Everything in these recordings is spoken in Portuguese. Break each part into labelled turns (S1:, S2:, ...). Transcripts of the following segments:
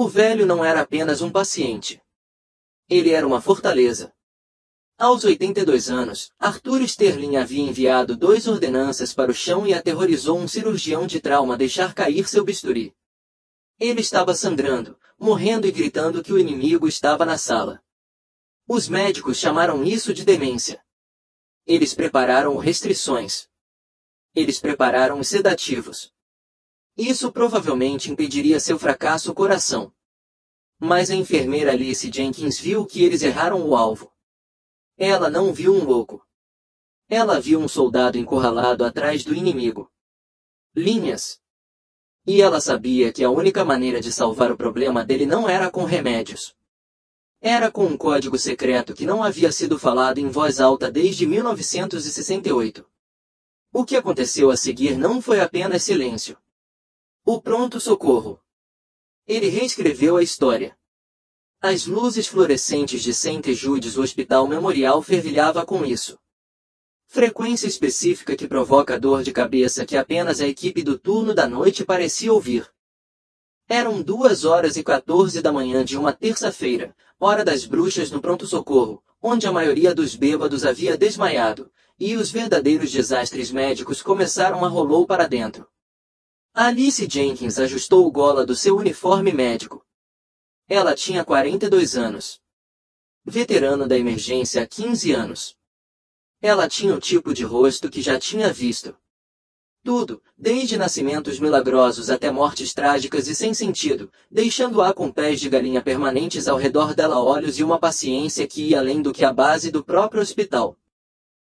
S1: O velho não era apenas um paciente. Ele era uma fortaleza. Aos 82 anos, Arthur Sterling havia enviado 2 ordenanças para o chão e aterrorizou um cirurgião de trauma deixar cair seu bisturi. Ele estava sangrando, morrendo e gritando que o inimigo estava na sala. Os médicos chamaram isso de demência. Eles prepararam restrições. Eles prepararam os sedativos. Isso provavelmente impediria seu fracasso coração. Mas a enfermeira Alice Jenkins viu que eles erraram o alvo. Ela não viu um louco. Ela viu um soldado encurralado atrás do inimigo. Linhas. E ela sabia que a única maneira de salvar o problema dele não era com remédios. Era com um código secreto que não havia sido falado em voz alta desde 1968. O que aconteceu a seguir não foi apenas silêncio. O pronto-socorro. Ele reescreveu a história. As luzes fluorescentes de St. Jude's Hospital Memorial fervilhava com isso. Frequência específica que provoca dor de cabeça que apenas a equipe do turno da noite parecia ouvir. Eram 2h14 da manhã de uma terça-feira, hora das bruxas no pronto-socorro, onde a maioria dos bêbados havia desmaiado, e os verdadeiros desastres médicos começaram a rolar para dentro. Alice Jenkins ajustou o gola do seu uniforme médico. Ela tinha 42 anos. Veterano da emergência há 15 anos. Ela tinha o tipo de rosto que já tinha visto. Tudo, desde nascimentos milagrosos até mortes trágicas e sem sentido, deixando-a com pés de galinha permanentes ao redor dela, olhos e uma paciência que ia além do que a base do próprio hospital.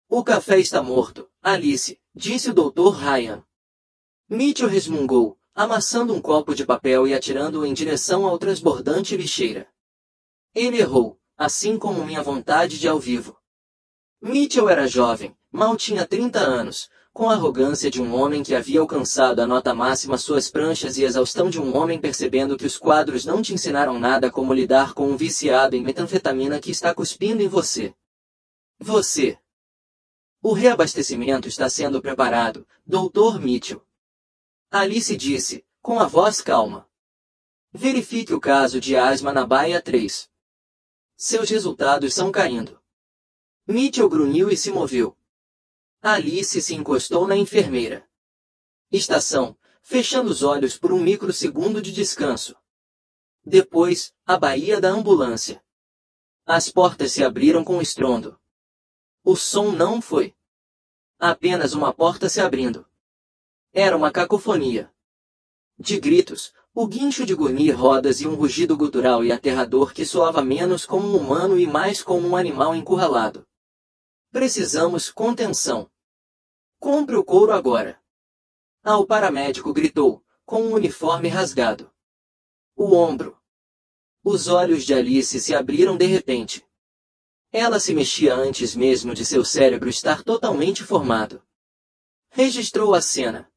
S1: O café está morto, Alice, disse o Dr. Ryan. Mitchell resmungou, amassando um copo de papel e atirando-o em direção ao transbordante lixeira. Ele errou, assim como minha vontade de ao vivo. Mitchell era jovem, mal tinha 30 anos, com a arrogância de um homem que havia alcançado a nota máxima suas pranchas e a exaustão de um homem percebendo que os quadros não te ensinaram nada como lidar com um viciado em metanfetamina que está cuspindo em você. Você. O reabastecimento está sendo preparado, Dr. Mitchell. Alice disse, com a voz calma. Verifique o caso de asma na baia 3. Seus resultados são caindo. Mitchell grunhiu e se moveu. Alice se encostou na enfermeira. Estação, fechando os olhos por um microsegundo de descanso. Depois, a baía da ambulância. As portas se abriram com estrondo. O som não foi apenas uma porta se abrindo. Era uma cacofonia de gritos, o guincho de gurnir rodas e um rugido gutural e aterrador que soava menos como um humano e mais como um animal encurralado. Precisamos contenção. Compre o couro agora. O paramédico gritou, com um uniforme rasgado. O ombro. Os olhos de Alice se abriram de repente. Ela se mexia antes mesmo de seu cérebro estar totalmente formado. Registrou a cena.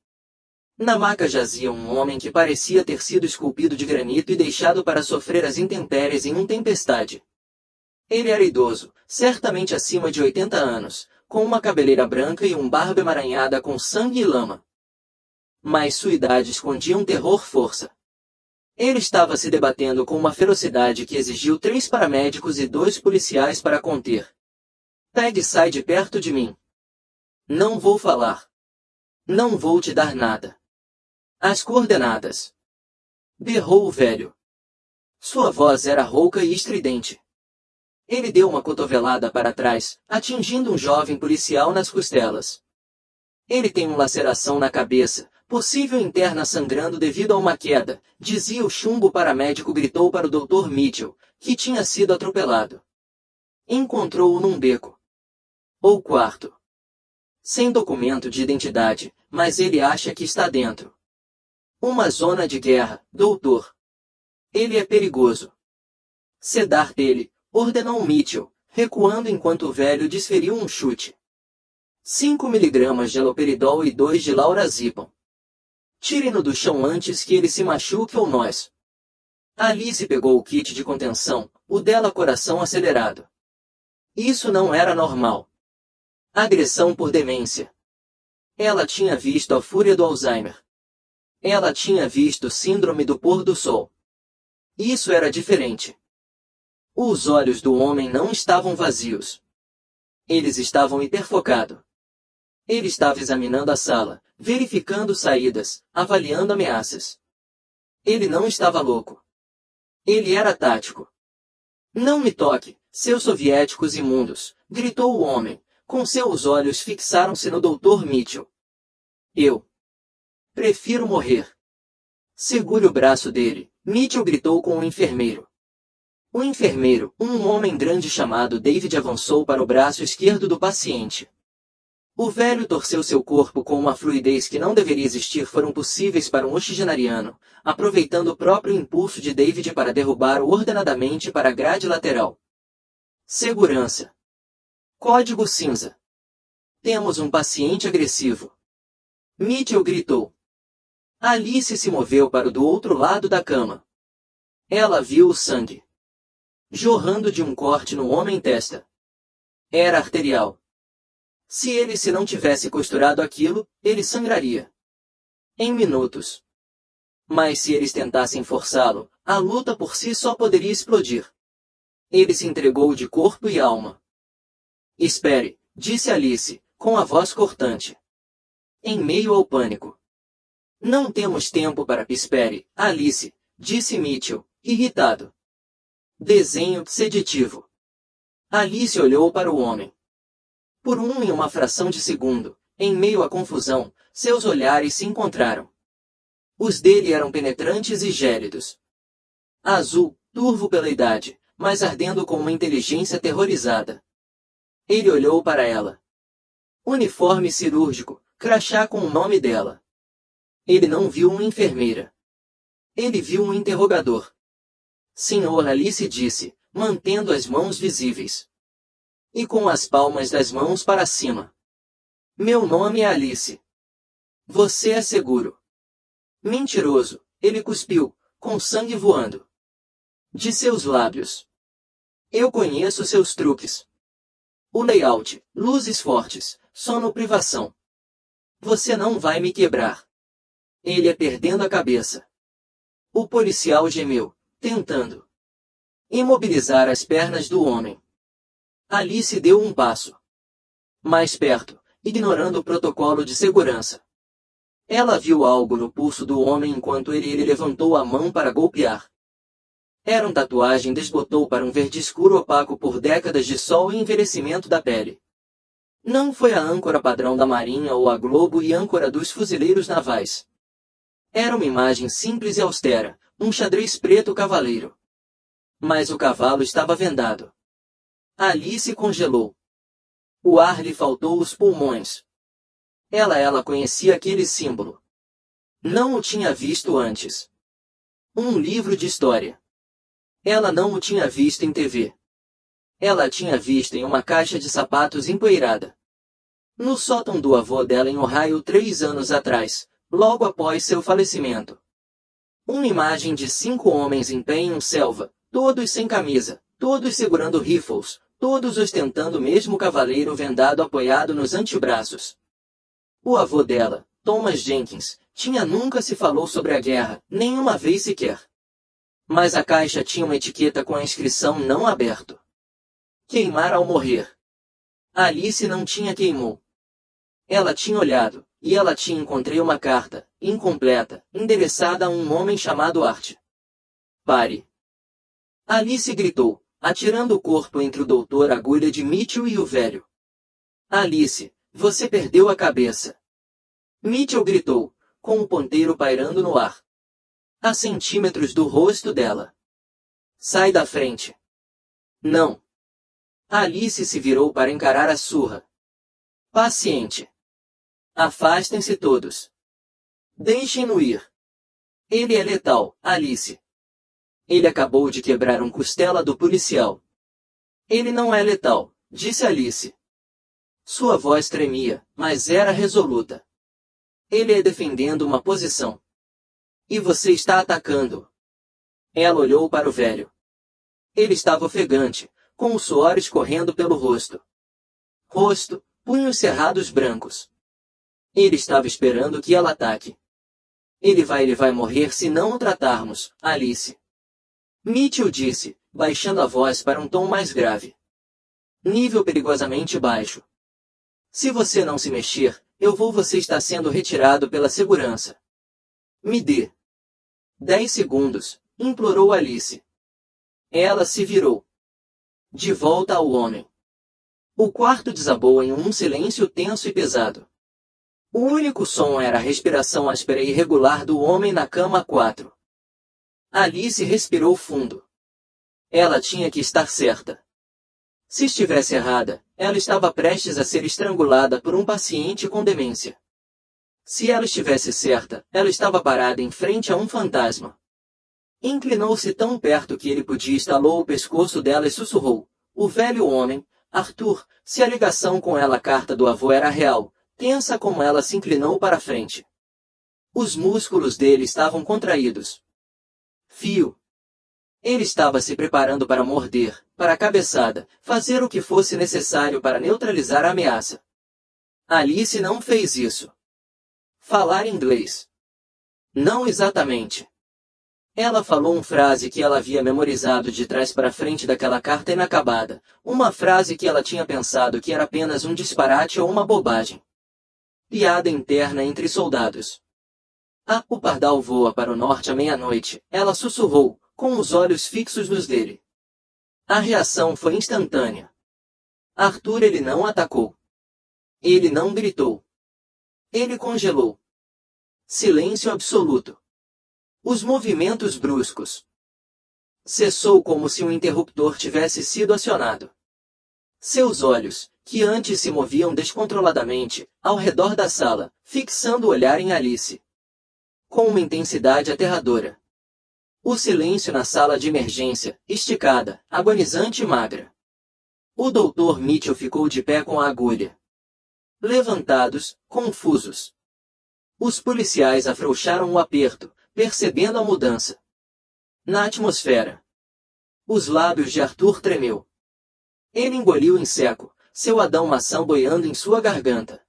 S1: Na maca jazia um homem que parecia ter sido esculpido de granito e deixado para sofrer as intempéries em uma tempestade. Ele era idoso, certamente acima de 80 anos, com uma cabeleira branca e barba emaranhada com sangue e lama. Mas sua idade escondia um terror-força. Ele estava se debatendo com uma ferocidade que exigiu 3 paramédicos e 2 policiais para conter. Ted, sai de perto de mim. Não vou falar. Não vou te dar nada. As coordenadas. Berrou o velho. Sua voz era rouca e estridente. Ele deu uma cotovelada para trás, atingindo um jovem policial nas costelas. Ele tem uma laceração na cabeça, possível interna sangrando devido a uma queda, dizia o chumbo paramédico gritou para o Dr. Mitchell, que tinha sido atropelado. Encontrou-o num beco. Ou quarto. Sem documento de identidade, mas ele acha que está dentro. Uma zona de guerra, doutor. Ele é perigoso. Sedar dele, ordenou Mitchell, recuando enquanto o velho desferiu um chute. 5 miligramas de haloperidol e 2 de laurazepam. Tire-no do chão antes que ele se machuque ou nós. Alice pegou o kit de contenção, o dela coração acelerado. Isso não era normal. Agressão por demência. Ela tinha visto a fúria do Alzheimer. Ela tinha visto síndrome do pôr do sol. Isso era diferente. Os olhos do homem não estavam vazios. Eles estavam hiperfocados. Ele estava examinando a sala, verificando saídas, avaliando ameaças. Ele não estava louco. Ele era tático. Não me toque, seus soviéticos imundos, gritou o homem, com seus olhos fixaram-se no Dr. Mitchell. Eu prefiro morrer. Segure o braço dele, Mitchell gritou com o enfermeiro. O enfermeiro, um homem grande chamado David, avançou para o braço esquerdo do paciente. O velho torceu seu corpo com uma fluidez que não deveria existir. Foram possíveis para um oxigenariano, aproveitando o próprio impulso de David para derrubar-o ordenadamente para a grade lateral. Segurança. Código cinza. Temos um paciente agressivo. Mitchell gritou. Alice se moveu para o do outro lado da cama. Ela viu o sangue jorrando de um corte no homem-testa. Era arterial. Se ele não tivesse costurado aquilo, ele sangraria. Em minutos. Mas se eles tentassem forçá-lo, a luta por si só poderia explodir. Ele se entregou de corpo e alma. Espere, disse Alice, com a voz cortante. Em meio ao pânico. Não temos tempo para... Espere, Alice, disse Mitchell, irritado. Desenho seditivo. Alice olhou para o homem. Por em uma fração de segundo, em meio à confusão, seus olhares se encontraram. Os dele eram penetrantes e gélidos. Azul, turvo pela idade, mas ardendo com uma inteligência aterrorizada. Ele olhou para ela. Uniforme cirúrgico, crachá com o nome dela. Ele não viu uma enfermeira. Ele viu um interrogador. Senhor, Alice disse, mantendo as mãos visíveis. E com as palmas das mãos para cima. Meu nome é Alice. Você é seguro. Mentiroso, ele cuspiu, com sangue voando de seus lábios. Eu conheço seus truques. O layout, luzes fortes, sonoprivação. Você não vai me quebrar. Ele é perdendo a cabeça. O policial gemeu, tentando imobilizar as pernas do homem. Alice deu um passo mais perto, ignorando o protocolo de segurança. Ela viu algo no pulso do homem enquanto ele levantou a mão para golpear. Era uma tatuagem. Desbotou para um verde escuro opaco por décadas de sol e envelhecimento da pele. Não foi a âncora padrão da Marinha ou a globo e âncora dos fuzileiros navais. Era uma imagem simples e austera, um xadrez preto cavaleiro. Mas o cavalo estava vendado. Alice congelou. O ar lhe faltou os pulmões. Ela conhecia aquele símbolo. Não o tinha visto antes. Um livro de história. Ela não o tinha visto em TV. Ela tinha visto em uma caixa de sapatos empoeirada. No sótão do avô dela em Ohio 3 anos atrás, logo após seu falecimento. Uma imagem de 5 homens em pé em um selva, todos sem camisa, todos segurando rifles, todos ostentando o mesmo cavaleiro vendado apoiado nos antebraços. O avô dela, Thomas Jenkins, nunca se falou sobre a guerra, nenhuma vez sequer. Mas a caixa tinha uma etiqueta com a inscrição não aberto. Queimar ao morrer. Alice não tinha queimou. Ela tinha olhado, e ela tinha encontrado uma carta, incompleta, endereçada a um homem chamado Art. Pare. Alice gritou, atirando o corpo entre o doutor Agulha de Mitchell e o velho. Alice, você perdeu a cabeça. Mitchell gritou, com o ponteiro pairando no ar. A centímetros do rosto dela. Sai da frente. Não. Alice se virou para encarar a surra. Paciente. Afastem-se todos. Deixem-no ir. Ele é letal, Alice. Ele acabou de quebrar um costela do policial. Ele não é letal, disse Alice. Sua voz tremia, mas era resoluta. Ele é defendendo uma posição. E você está atacando. Ela olhou para o velho. Ele estava ofegante, com o suor escorrendo pelo rosto. Rosto, punhos cerrados brancos. Ele estava esperando que ela ataque. Ele vai morrer se não o tratarmos, Alice. Mitchell disse, baixando a voz para um tom mais grave. Nível perigosamente baixo. Se você não se mexer, você está sendo retirado pela segurança. Me dê 10 segundos, implorou Alice. Ela se virou. De volta ao homem. O quarto desabou em um silêncio tenso e pesado. O único som era a respiração áspera e irregular do homem na cama 4. Alice respirou fundo. Ela tinha que estar certa. Se estivesse errada, ela estava prestes a ser estrangulada por um paciente com demência. Se ela estivesse certa, ela estava parada em frente a um fantasma. Inclinou-se tão perto que ele podia estalou o pescoço dela e sussurrou. O velho homem, Arthur, se a ligação com ela a carta do avô era real, tensa como ela se inclinou para a frente. Os músculos dele estavam contraídos. Fio. Ele estava se preparando para morder, para a cabeçada, fazer o que fosse necessário para neutralizar a ameaça. Alice não fez isso. Falar inglês. Não exatamente. Ela falou uma frase que ela havia memorizado de trás para frente daquela carta inacabada, uma frase que ela tinha pensado que era apenas um disparate ou uma bobagem. Piada interna entre soldados. O pardal voa para o norte à meia-noite, ela sussurrou, com os olhos fixos nos dele. A reação foi instantânea. Arthur ele não atacou. Ele não gritou. Ele congelou. Silêncio absoluto. Os movimentos bruscos. Cessou como se um interruptor tivesse sido acionado. Seus olhos, que antes se moviam descontroladamente, ao redor da sala, fixando o olhar em Alice. Com uma intensidade aterradora. O silêncio na sala de emergência, esticada, agonizante e magra. O Dr. Mitchell ficou de pé com a agulha. Levantados, confusos. Os policiais afrouxaram o aperto, percebendo a mudança. Na atmosfera. Os lábios de Arthur tremeu. Ele engoliu em seco, seu Adão maçã boiando em sua garganta.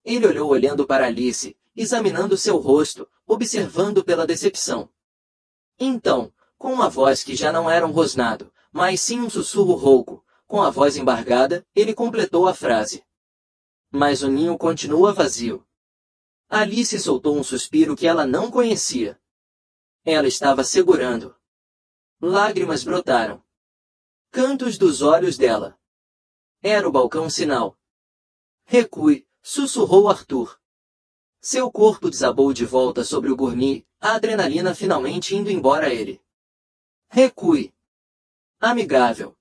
S1: Ele olhou olhando para Alice, examinando seu rosto, observando pela decepção. Então, com uma voz que já não era um rosnado, mas sim um sussurro rouco, com a voz embargada, ele completou a frase. Mas o ninho continua vazio. Alice soltou um suspiro que ela não conhecia. Ela estava segurando. Lágrimas brotaram. Cantos dos olhos dela. Era o balcão sinal. Recue, sussurrou Arthur. Seu corpo desabou de volta sobre o gourmet, a adrenalina finalmente indo embora ele. Recue. Amigável.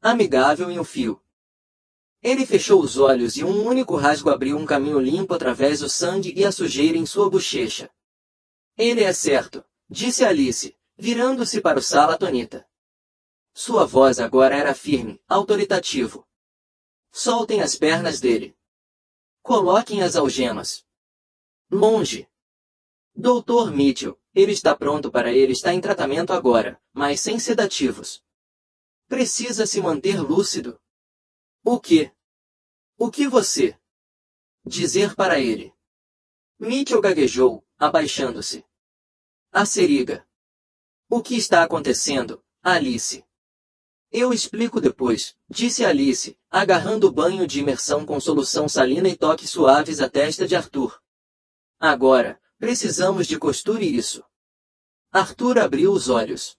S1: Amigável em um fio. Ele fechou os olhos e um único rasgo abriu um caminho limpo através do sangue e a sujeira em sua bochecha. Ele é certo, disse Alice, virando-se para o sala atonita. Sua voz agora era firme, autoritativo. Soltem as pernas dele. Coloquem as algemas. Longe. Dr. Mitchell, ele está pronto para ele está em tratamento agora, mas sem sedativos. Precisa se manter lúcido. O que? O que você? Dizer para ele. Mitchell gaguejou, abaixando-se. A seriga. O que está acontecendo, Alice? Eu explico depois, disse Alice, agarrando o banho de imersão com solução salina e toques suaves à testa de Arthur. Agora, precisamos de costure isso. Arthur abriu os olhos.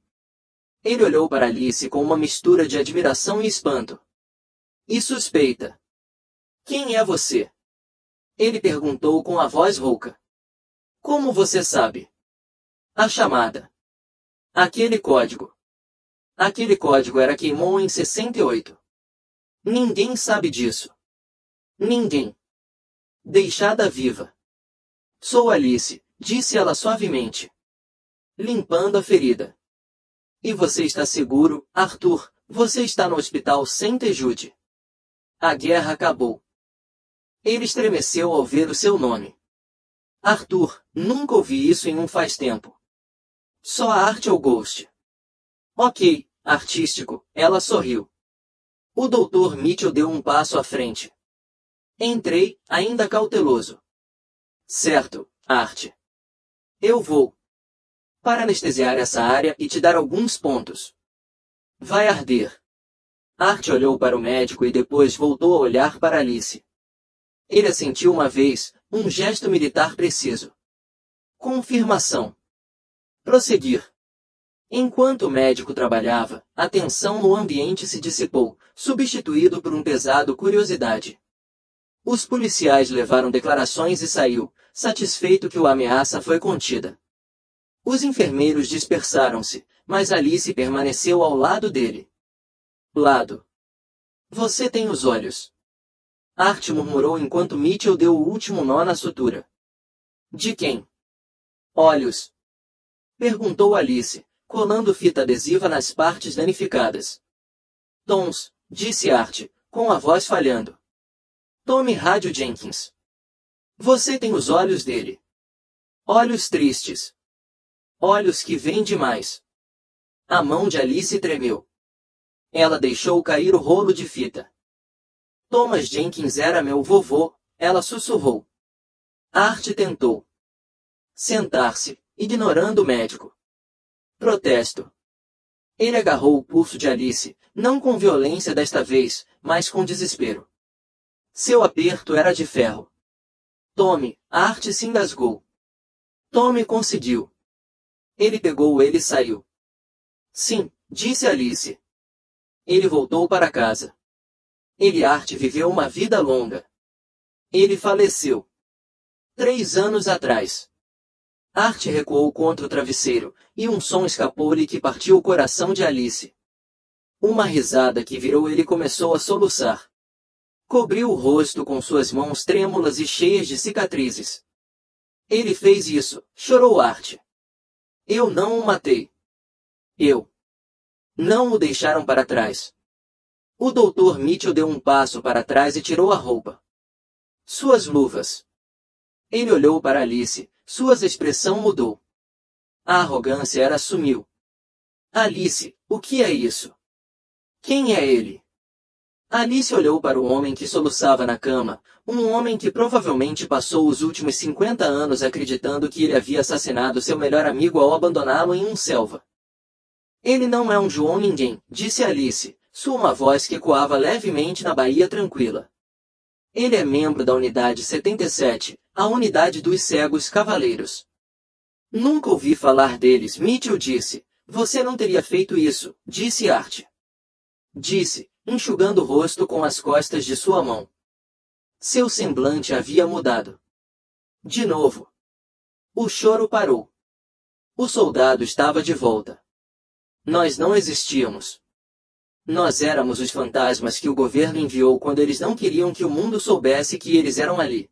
S1: Ele olhou para Alice com uma mistura de admiração e espanto. E suspeita. Quem é você? Ele perguntou com a voz rouca. Como você sabe? A chamada. Aquele código. Aquele código era queimou em 68. Ninguém sabe disso. Ninguém. Deixada viva. Sou Alice, disse ela suavemente. Limpando a ferida. E você está seguro, Arthur, você está no hospital St. Jude. A guerra acabou. Ele estremeceu ao ver o seu nome. Arthur, nunca ouvi isso em um faz tempo. Só a arte ou ghost. Ok, artístico, ela sorriu. O Dr. Mitchell deu um passo à frente. Entrei, ainda cauteloso. Certo, arte. Eu vou. para anestesiar essa área e te dar alguns pontos. Vai arder. Art olhou para o médico e depois voltou a olhar para Alice. Ele assentiu uma vez, um gesto militar preciso. Confirmação. Prosseguir. Enquanto o médico trabalhava, a tensão no ambiente se dissipou, substituído por um pesado curiosidade. Os policiais levaram declarações e saiu, satisfeito que a ameaça foi contida. Os enfermeiros dispersaram-se, mas Alice permaneceu ao lado dele. Lado. Você tem os olhos. Art murmurou enquanto Mitchell deu o último nó na sutura. De quem? Olhos. Perguntou Alice, colando fita adesiva nas partes danificadas. Tons, disse Art, com a voz falhando. Tome Rádio Jenkins. Você tem os olhos dele. Olhos tristes. Olhos que veem demais. A mão de Alice tremeu. Ela deixou cair o rolo de fita. Thomas Jenkins era meu vovô, ela sussurrou. Art tentou sentar-se, ignorando o médico. Protesto. Ele agarrou o pulso de Alice, não com violência desta vez, mas com desespero. Seu aperto era de ferro. Tome, Art se engasgou. Tome conseguiu. Ele pegou ele e saiu. Sim, disse Alice. Ele voltou para casa. Ele e Art viveu uma vida longa. Ele faleceu 3 anos atrás. Art recuou contra o travesseiro, e um som escapou-lhe que partiu o coração de Alice. Uma risada que virou ele começou a soluçar. Cobriu o rosto com suas mãos trêmulas e cheias de cicatrizes. Ele fez isso, chorou Art. Eu não o matei. Eu. Não o deixaram para trás. O Dr. Mitchell deu um passo para trás e tirou a roupa. Suas luvas. Ele olhou para Alice, sua expressão mudou. A arrogância era sumiu. Alice, o que é isso? Quem é ele? Alice olhou para o homem que soluçava na cama, um homem que provavelmente passou os últimos 50 anos acreditando que ele havia assassinado seu melhor amigo ao abandoná-lo em um selva. Ele não é um João ninguém, disse Alice, sua voz que ecoava levemente na Baía Tranquila. Ele é membro da Unidade 77, a unidade dos cegos cavaleiros. Nunca ouvi falar deles, Mitchell disse. Você não teria feito isso, disse Art. Disse, enxugando o rosto com as costas de sua mão. Seu semblante havia mudado. De novo. O choro parou. O soldado estava de volta. Nós não existíamos. Nós éramos os fantasmas que o governo enviou quando eles não queriam que o mundo soubesse que eles eram ali.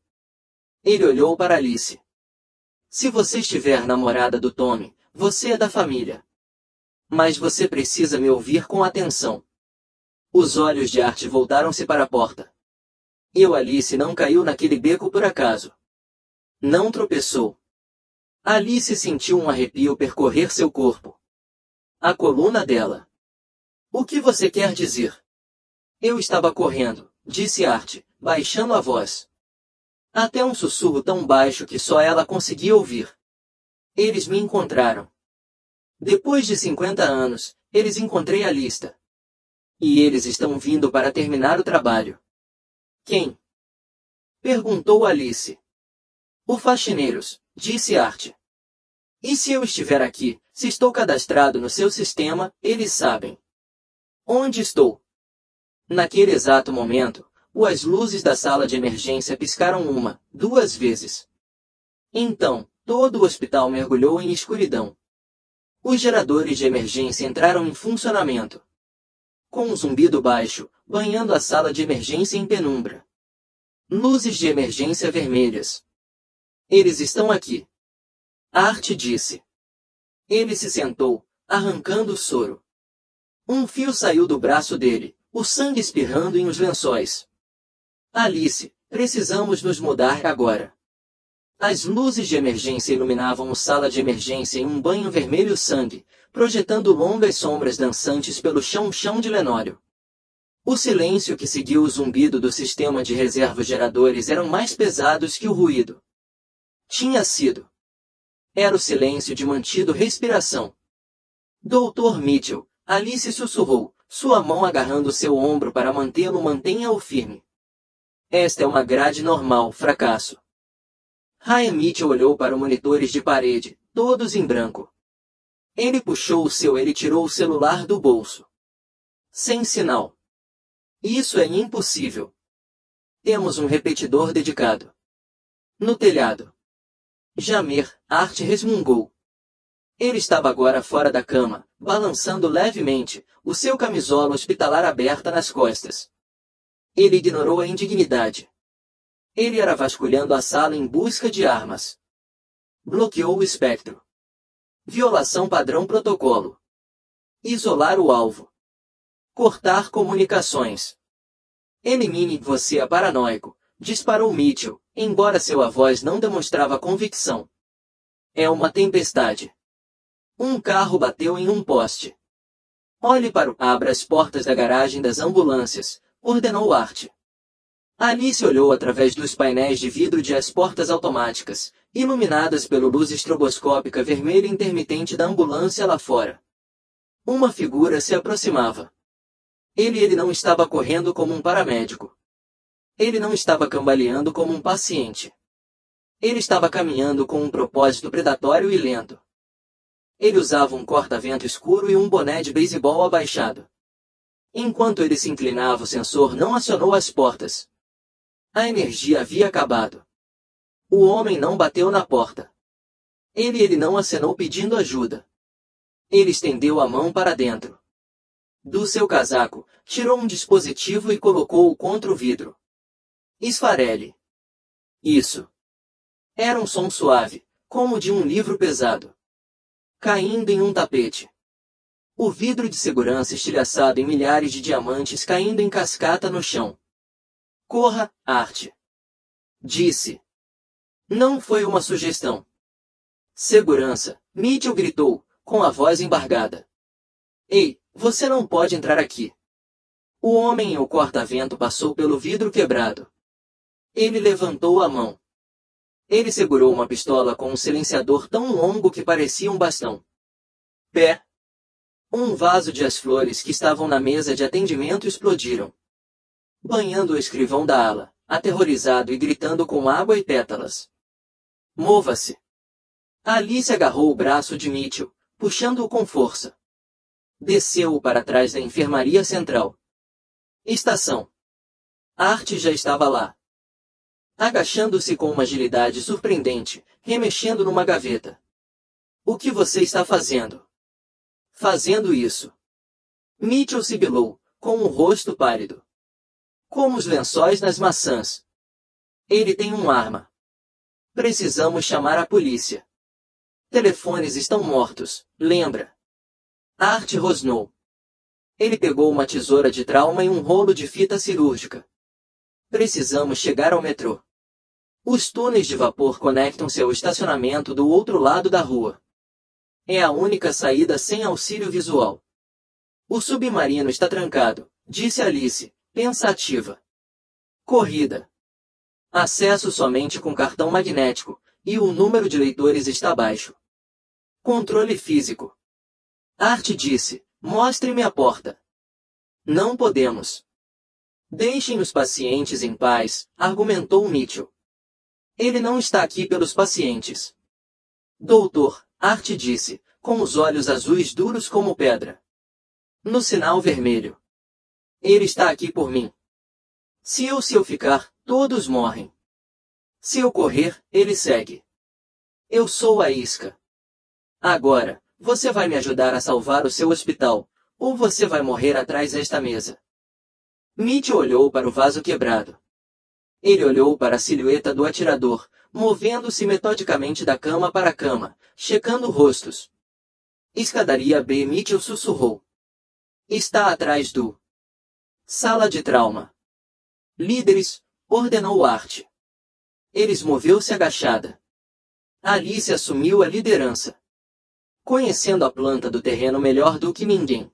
S1: Ele olhou para Alice. Se você estiver namorada do Tommy, você é da família. Mas você precisa me ouvir com atenção. Os olhos de Art voltaram-se para a porta. Alice não caiu naquele beco por acaso. Não tropeçou. Alice sentiu um arrepio percorrer seu corpo. A coluna dela. O que você quer dizer? Eu estava correndo, disse Art, baixando a voz. Até um sussurro tão baixo que só ela conseguia ouvir. Eles me encontraram. Depois de 50 anos, eles encontrei a lista. E eles estão vindo para terminar o trabalho. Quem? Perguntou Alice. O Faxineiros, disse Art. E se eu estiver aqui, se estou cadastrado no seu sistema, eles sabem. Onde estou? Naquele exato momento, as luzes da sala de emergência piscaram 1, 2 vezes. Então, todo o hospital mergulhou em escuridão. Os geradores de emergência entraram em funcionamento. Com um zumbido baixo, banhando a sala de emergência em penumbra. Luzes de emergência vermelhas. Eles estão aqui. Art disse. Ele se sentou, arrancando o soro. Um fio saiu do braço dele, o sangue espirrando em os lençóis. Alice, precisamos nos mudar agora. As luzes de emergência iluminavam a sala de emergência em um banho vermelho sangue, projetando longas sombras dançantes pelo chão de lenório. O silêncio que seguiu o zumbido do sistema de reserva geradores eram mais pesados que o ruído. Tinha sido Era o silêncio de mantido respiração. Doutor Mitchell, Alice sussurrou, sua mão agarrando seu ombro para mantê-lo. Mantenha-o firme. Esta é uma grade normal, fracasso. Ryan Mitchell olhou para os monitores de parede, todos em branco. Ele puxou o seu. Ele tirou o celular do bolso. Sem sinal. Isso é impossível. Temos um repetidor dedicado. No telhado. Jamer, Art resmungou. Ele estava agora fora da cama, balançando levemente, o seu camisola hospitalar aberta nas costas. Ele ignorou a indignidade. Ele era vasculhando a sala em busca de armas. Bloqueou o espectro. Violação padrão protocolo. Isolar o alvo. Cortar comunicações. Elimine você é paranoico, disparou Mitchell, embora sua voz não demonstrava convicção. É uma tempestade. Um carro bateu em um poste. Olhe para o... Abra as portas da garagem das ambulâncias, ordenou Art. Alice olhou através dos painéis de vidro de as portas automáticas, iluminadas pela luz estroboscópica vermelha intermitente da ambulância lá fora. Uma figura se aproximava. Ele não estava correndo como um paramédico. Ele não estava cambaleando como um paciente. Ele estava caminhando com um propósito predatório e lento. Ele usava um corta-vento escuro e um boné de beisebol abaixado. Enquanto ele se inclinava, o sensor não acionou as portas. A energia havia acabado. O homem não bateu na porta. Ele não acenou pedindo ajuda. Ele estendeu a mão para dentro. Do seu casaco, tirou um dispositivo e colocou-o contra o vidro. Esfarele. Isso. Era um som suave, como de um livro pesado. Caindo em um tapete. O vidro de segurança estilhaçado em milhares de diamantes caindo em cascata no chão. Corra, Art. Disse. Não foi uma sugestão. Segurança, Mitchell gritou, com a voz embargada. Ei, você não pode entrar aqui. O homem em o corta-vento passou pelo vidro quebrado. Ele levantou a mão. Ele segurou uma pistola com um silenciador tão longo que parecia um bastão. Pé. Um vaso de as flores que estavam na mesa de atendimento explodiram. Banhando o escrivão da ala, aterrorizado e gritando com água e pétalas. Mova-se. Alice agarrou o braço de Mitchell, puxando-o com força. Desceu-o para trás da enfermaria central. Estação. Art já estava lá. Agachando-se com uma agilidade surpreendente, remexendo numa gaveta. O que você está fazendo? Fazendo isso. Mitchell sibilou, com um rosto pálido. Como os lençóis nas maçãs. Ele tem uma arma. Precisamos chamar a polícia. Telefones estão mortos, lembra? Art rosnou. Ele pegou uma tesoura de trauma e um rolo de fita cirúrgica. Precisamos chegar ao metrô. Os túneis de vapor conectam-se ao estacionamento do outro lado da rua. É a única saída sem auxílio visual. O submarino está trancado, disse Alice, pensativa. Corrida. Acesso somente com cartão magnético, e o número de leitores está baixo. Controle físico. Art disse, mostre-me a porta. Não podemos. Deixem os pacientes em paz, argumentou Mitchell. Ele não está aqui pelos pacientes. Doutor, Art disse, com os olhos azuis duros como pedra. No sinal vermelho. Ele está aqui por mim. Se eu ficar, todos morrem. Se eu correr, ele segue. Eu sou a isca. Agora, você vai me ajudar a salvar o seu hospital, ou você vai morrer atrás desta mesa. Mitchell olhou para o vaso quebrado. Ele olhou para a silhueta do atirador, movendo-se metodicamente da cama para a cama, checando rostos. Escadaria B. Mitchell sussurrou. Está atrás do... Sala de trauma. Líderes, ordenou Art. Eles moveu-se agachada. Alice assumiu a liderança. Conhecendo a planta do terreno melhor do que ninguém.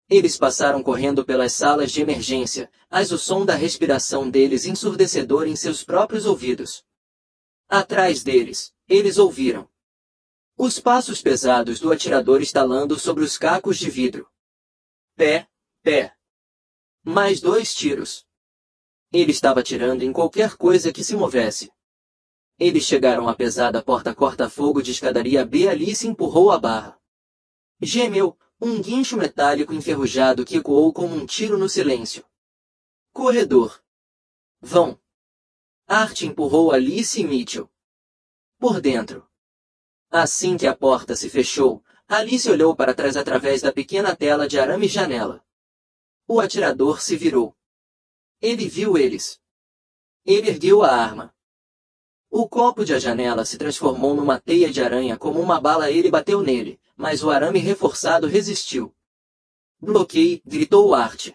S1: Eles passaram correndo pelas salas de emergência, mas o som da respiração deles ensurdecedor em seus próprios ouvidos. Atrás deles, eles ouviram. Os passos pesados do atirador estalando sobre os cacos de vidro. Pé, pé. Mais 2 tiros. Ele estava atirando em qualquer coisa que se movesse. Eles chegaram à pesada porta corta-fogo de escadaria B. Alice empurrou a barra. Gemeu, um guincho metálico enferrujado que ecoou como um tiro no silêncio. Corredor. Vão. Art empurrou Alice e Mitchell. Por dentro. Assim que a porta se fechou, Alice olhou para trás através da pequena tela de arame janela. O atirador se virou. Ele viu eles. Ele ergueu a arma. O copo de a janela se transformou numa teia de aranha como uma bala. Ele bateu nele, mas o arame reforçado resistiu. Bloqueie, gritou Art.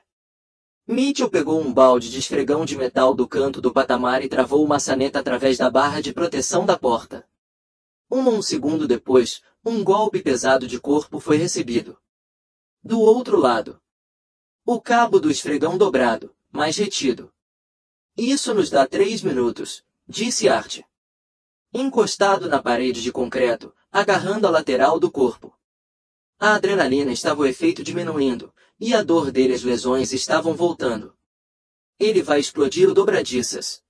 S1: Mitchell pegou um balde de esfregão de metal do canto do patamar e travou uma maçaneta através da barra de proteção da porta. Um segundo depois, um golpe pesado de corpo foi recebido. Do outro lado. O cabo do esfregão dobrado, mas retido. Isso nos dá 3 minutos, disse Art. Encostado na parede de concreto, agarrando a lateral do corpo. A adrenalina estava o efeito diminuindo, e a dor dele e as lesões estavam voltando. Ele vai explodir o dobradiças.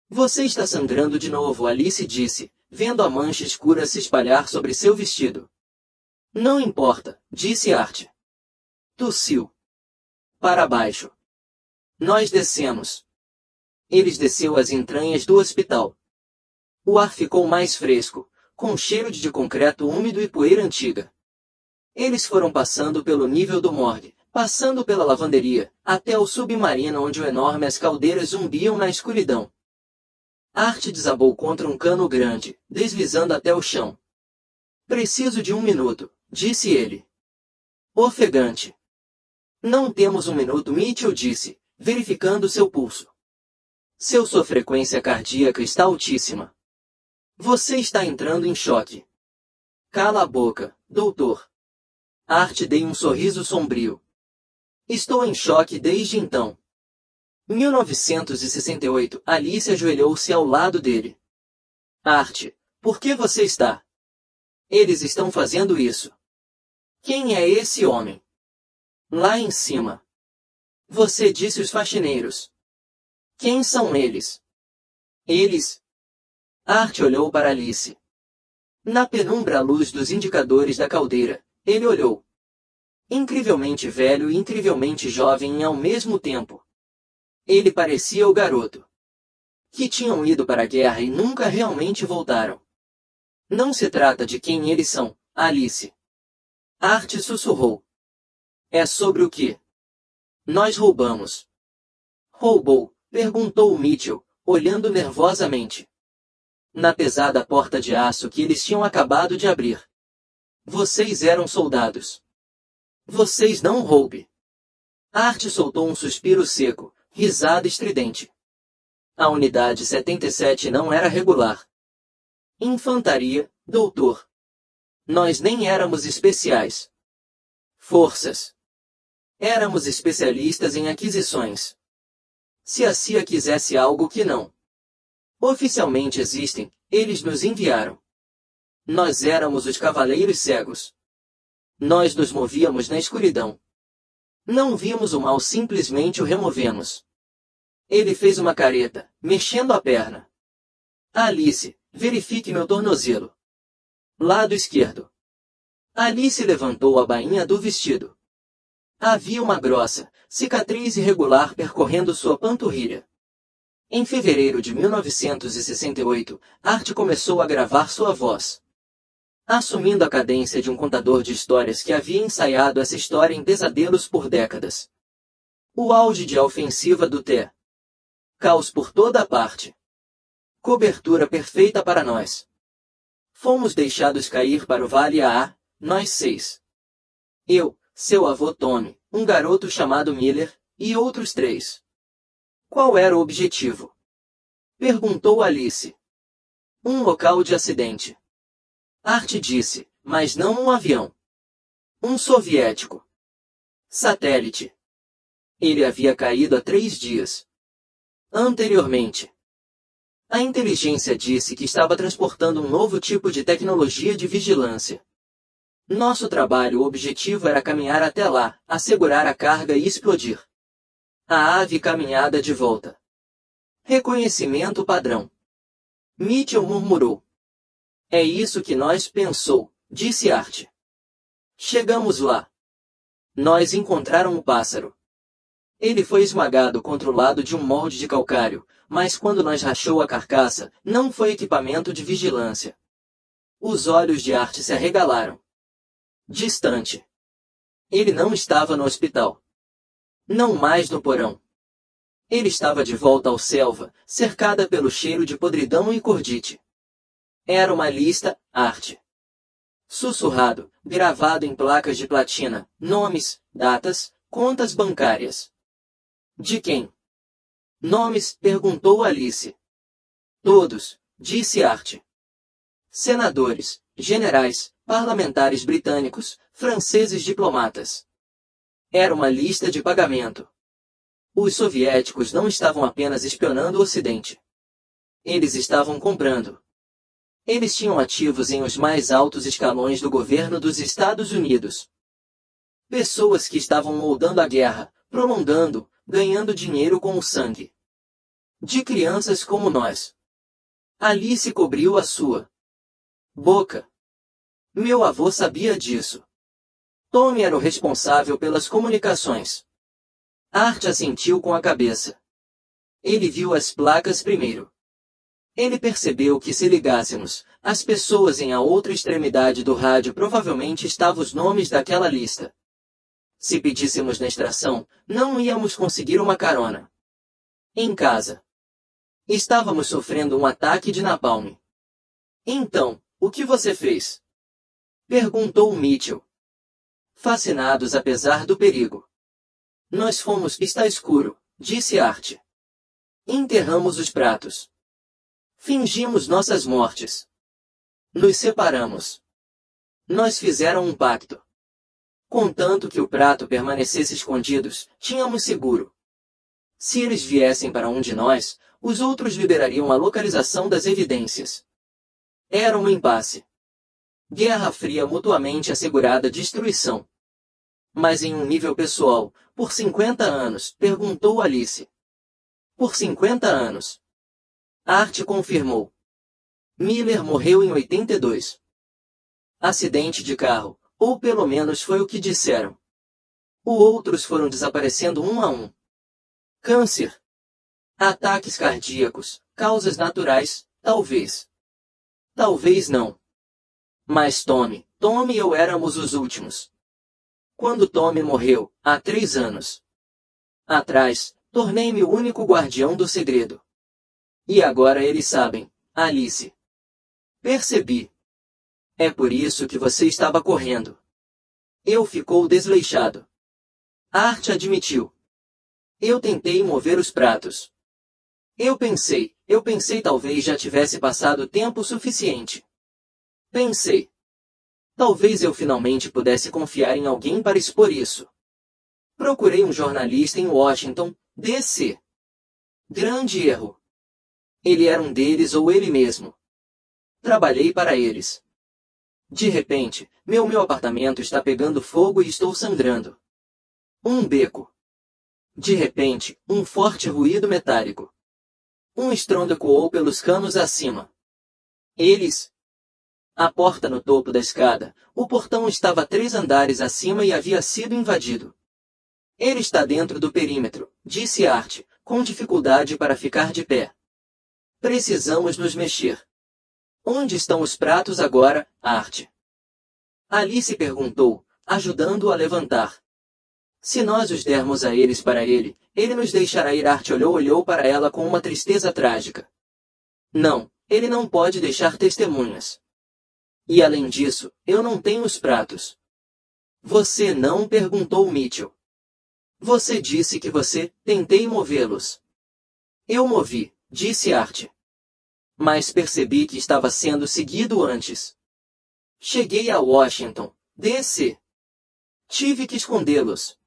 S1: Você está sangrando de novo, Alice disse, vendo a mancha escura se espalhar sobre seu vestido. Não importa, disse Art. Tossiu. Para baixo. Nós descemos. Eles desceu as entranhas do hospital. O ar ficou mais fresco, com cheiro de concreto úmido e poeira antiga. Eles foram passando pelo nível do morgue, passando pela lavanderia, até o submarino onde enormes caldeiras zumbiam na escuridão. Art desabou contra um cano grande, deslizando até o chão. Preciso de 1 minuto, disse ele. Ofegante. Não temos 1 minuto, Mitchell disse, verificando seu pulso. Sua frequência cardíaca está altíssima. Você está entrando em choque. Cala a boca, doutor. Art deu um sorriso sombrio. Estou em choque desde então. 1968, Alice ajoelhou-se ao lado dele. Art, por que você está? Eles estão fazendo isso. Quem é esse homem? Lá em cima. Você disse os faxineiros. Quem são eles? Eles. Art olhou para Alice. Na penumbra à luz dos indicadores da caldeira, ele olhou. Incrivelmente velho e incrivelmente jovem ao mesmo tempo. Ele parecia o garoto. Que tinham ido para a guerra e nunca realmente voltaram. Não se trata de quem eles são, Alice. Art sussurrou. É sobre o que? Nós roubamos. Roubou? Perguntou Mitchell, olhando nervosamente. Na pesada porta de aço que eles tinham acabado de abrir. Vocês eram soldados. Vocês não roubem. Art soltou um suspiro seco, risada estridente. A unidade 77 não era regular. Infantaria, doutor. Nós nem éramos especiais. Forças. Éramos especialistas em aquisições. Se a CIA quisesse algo que não oficialmente existem, eles nos enviaram. Nós éramos os cavaleiros cegos. Nós nos movíamos na escuridão. Não vimos o mal, simplesmente o removemos. Ele fez uma careta, mexendo a perna. Alice, verifique meu tornozelo. Lado esquerdo. Alice levantou a bainha do vestido. Havia uma grossa cicatriz irregular percorrendo sua panturrilha. Em fevereiro de 1968, Art começou a gravar sua voz. Assumindo a cadência de um contador de histórias que havia ensaiado essa história em pesadelos por décadas. O auge de ofensiva do T. Caos por toda a parte. Cobertura perfeita para nós. Fomos deixados cair para o Vale A, nós 6. Eu, seu avô Tommy, um garoto chamado Miller, e outros 3. Qual era o objetivo? Perguntou Alice. Um local de acidente. Art disse, mas não um avião. Um soviético. Satélite. Ele havia caído há 3 dias. Anteriormente. A inteligência disse que estava transportando um novo tipo de tecnologia de vigilância. Nosso trabalho objetivo era caminhar até lá, assegurar a carga e explodir. A ave caminhada de volta. Reconhecimento padrão. Mitchell murmurou. É isso que nós pensou, disse Art. Chegamos lá. Nós encontraram o pássaro. Ele foi esmagado contra o lado de um molde de calcário, mas quando nós rachou a carcaça, não foi equipamento de vigilância. Os olhos de Art se arregalaram. Distante. Ele não estava no hospital. Não mais no porão. Ele estava de volta ao selva, cercada pelo cheiro de podridão e cordite. Era uma lista, Art. Sussurrado, gravado em placas de platina, nomes, datas, contas bancárias. De quem? Nomes, perguntou Alice. Todos, disse Art. Senadores, generais, parlamentares britânicos, franceses diplomatas. Era uma lista de pagamento. Os soviéticos não estavam apenas espionando o Ocidente. Eles estavam comprando. Eles tinham ativos em os mais altos escalões do governo dos Estados Unidos. Pessoas que estavam moldando a guerra, prolongando, ganhando dinheiro com o sangue. De crianças como nós. Alice cobriu a sua boca. Meu avô sabia disso. Tommy era o responsável pelas comunicações. Art assentiu com a cabeça. Ele viu as placas primeiro. Ele percebeu que se ligássemos, as pessoas em a outra extremidade do rádio provavelmente estavam os nomes daquela lista. Se pedíssemos na extração, não íamos conseguir uma carona. Em casa. Estávamos sofrendo um ataque de napalm. Então, o que você fez? Perguntou Mitchell. Fascinados apesar do perigo. Nós fomos, está escuro, disse Art. Enterramos os pratos. Fingimos nossas mortes. Nos separamos. Nós fizeram um pacto. Contanto que o prato permanecesse escondidos, tínhamos seguro. Se eles viessem para um de nós, os outros liberariam a localização das evidências. Era um impasse. Guerra Fria mutuamente assegurada destruição. Mas em um nível pessoal, por 50 anos, perguntou Alice. Por 50 anos. Art confirmou. Miller morreu em 82. Acidente de carro, ou pelo menos foi o que disseram. Os outros foram desaparecendo um a um. Câncer. Ataques cardíacos, causas naturais, talvez. Talvez não. Mas Tommy e eu éramos os últimos. Quando Tommy morreu, há 3 anos atrás, tornei-me o único guardião do segredo. E agora eles sabem, Alice. Percebi. É por isso que você estava correndo. Eu ficou desleixado. Art admitiu. Eu tentei mover os pratos. Eu pensei talvez já tivesse passado tempo suficiente. Pensei. Talvez eu finalmente pudesse confiar em alguém para expor isso. Procurei um jornalista em Washington, D.C. Grande erro. Ele era um deles ou ele mesmo. Trabalhei para eles. De repente, meu apartamento está pegando fogo e estou sangrando. Um beco. De repente, um forte ruído metálico. Um estrondo ecoou pelos canos acima. Eles... A porta no topo da escada, o portão estava 3 andares acima e havia sido invadido. Ele está dentro do perímetro, disse Art, com dificuldade para ficar de pé. Precisamos nos mexer. Onde estão os pratos agora, Art? Alice perguntou, ajudando-o a levantar. Se nós os dermos a eles para ele nos deixará ir. Art olhou para ela com uma tristeza trágica. Não, ele não pode deixar testemunhas. E além disso, eu não tenho os pratos. Você não? Perguntou Mitchell. Você disse que você, tentei movê-los. Eu movi, disse Art. Mas percebi que estava sendo seguido antes. Cheguei a Washington, D.C. Tive que escondê-los.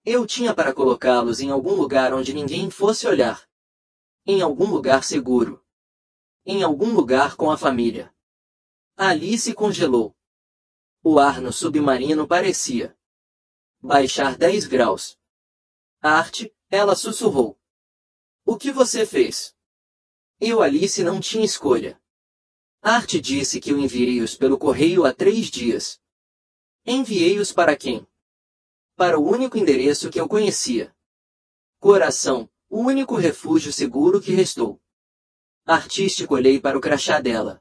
S1: Eu tinha para colocá-los em algum lugar onde ninguém fosse olhar. Em algum lugar seguro. Em algum lugar com a família. Alice congelou. O ar no submarino parecia baixar 10 graus. Art, ela sussurrou. O que você fez? Alice não tinha escolha. Art disse que eu enviei-os pelo correio há 3 dias. Enviei-os para quem? Para o único endereço que eu conhecia. Coração, o único refúgio seguro que restou. Artístico, olhei para o crachá dela.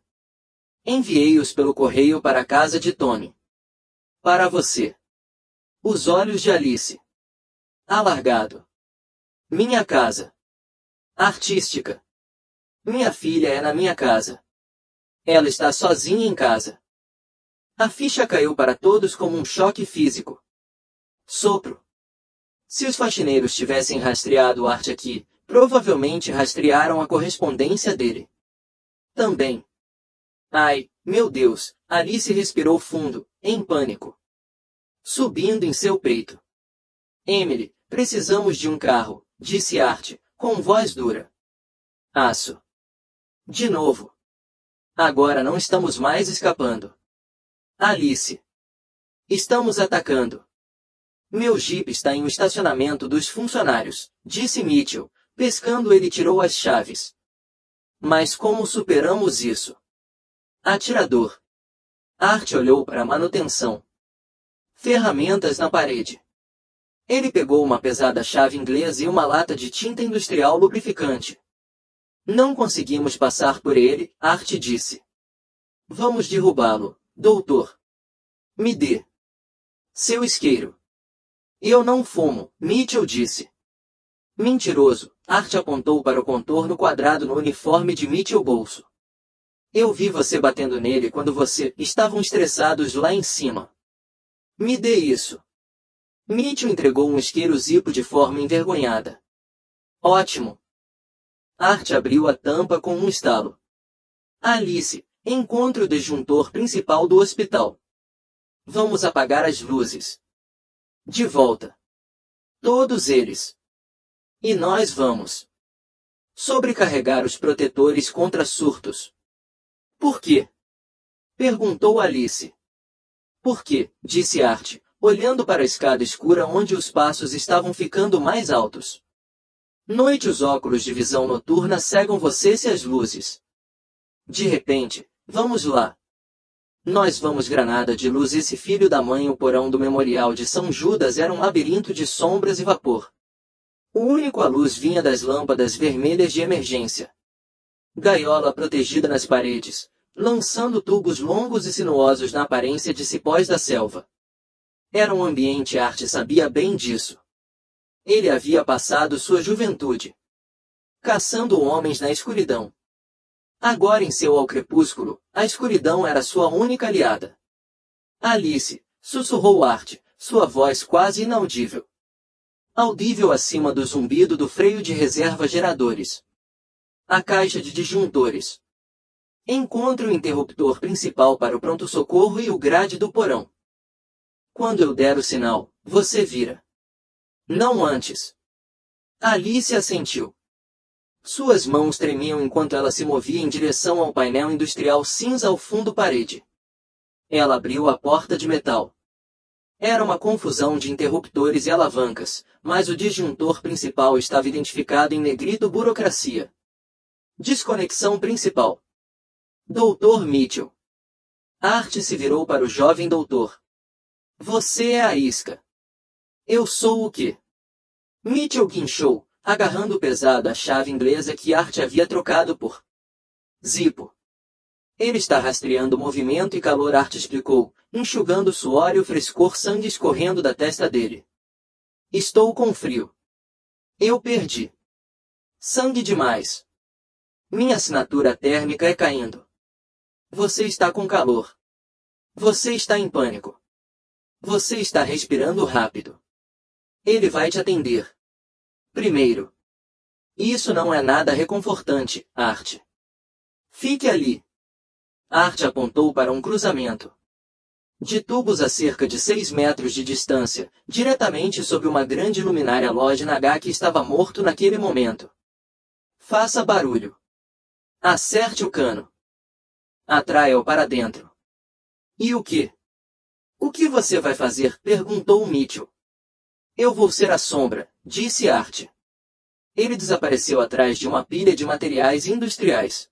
S1: Enviei-os pelo correio para a casa de Tony. Para você. Os olhos de Alice. Alargado. Minha casa. Artística. Minha filha é na minha casa. Ela está sozinha em casa. A ficha caiu para todos como um choque físico. Sopro. Se os faxineiros tivessem rastreado Art aqui, provavelmente rastrearam a correspondência dele. Também. Ai, meu Deus, Alice respirou fundo, em pânico. Subindo em seu peito. Emily, precisamos de um carro, disse Art, com voz dura. Aço. De novo. Agora não estamos mais escapando. Alice. Estamos atacando. Meu jipe está em um estacionamento dos funcionários, disse Mitchell, pescando. Ele tirou as chaves. Mas como superamos isso? Atirador. Art olhou para a manutenção. Ferramentas na parede. Ele pegou uma pesada chave inglesa e uma lata de tinta industrial lubrificante. Não conseguimos passar por ele, Art disse. Vamos derrubá-lo, doutor. Me dê seu isqueiro. Eu não fumo, Mitchell disse. Mentiroso, Art apontou para o contorno quadrado no uniforme de Mitchell bolso. Eu vi você batendo nele quando estavam estressados lá em cima. Me dê isso. Mitchell entregou um isqueiro Zippo de forma envergonhada. Ótimo. Art abriu a tampa com um estalo. Alice, encontre o disjuntor principal do hospital. Vamos apagar as luzes. De volta. Todos eles. E nós vamos sobrecarregar os protetores contra surtos. Por quê? Perguntou Alice. Por quê? Disse Art, olhando para a escada escura onde os passos estavam ficando mais altos. Noite, os óculos de visão noturna cegam você se as luzes. De repente, vamos lá. Nós vamos granada de luz. Esse filho da mãe. O porão do Memorial de São Judas era um labirinto de sombras e vapor. O único a luz vinha das lâmpadas vermelhas de emergência. Gaiola protegida nas paredes, lançando tubos longos e sinuosos na aparência de cipós da selva. Era um ambiente. Art sabia bem disso. Ele havia passado sua juventude caçando homens na escuridão. Agora, em seu ao crepúsculo, a escuridão era sua única aliada. Alice, sussurrou Art, sua voz quase inaudível. Audível acima do zumbido do freio de reserva geradores. A caixa de disjuntores. Encontre o interruptor principal para o pronto-socorro e o grade do porão. Quando eu der o sinal, você vira. Não antes. Alice assentiu. Suas mãos tremiam enquanto ela se movia em direção ao painel industrial cinza ao fundo parede. Ela abriu a porta de metal. Era uma confusão de interruptores e alavancas, mas o disjuntor principal estava identificado em negrito burocracia. Desconexão principal. Dr. Mitchell. Art se virou para o jovem doutor. Você é a isca. Eu sou o quê? Mitchell guinchou, agarrando pesado a chave inglesa que Art havia trocado por Zippo. Ele está rastreando movimento e calor, Art explicou, enxugando suor e o frescor sangue escorrendo da testa dele. Estou com frio. Eu perdi sangue demais. Minha assinatura térmica é caindo. Você está com calor. Você está em pânico. Você está respirando rápido. Ele vai te atender. Primeiro. Isso não é nada reconfortante, Art. Fique ali. Art apontou para um cruzamento de tubos a cerca de 6 metros de distância, diretamente sob uma grande luminária Lodge Naga que estava morto naquele momento. Faça barulho. Acerte o cano. Atraia-o para dentro. E o quê? O que você vai fazer? Perguntou Mitchell. Eu vou ser a sombra, disse Art. Ele desapareceu atrás de uma pilha de materiais industriais.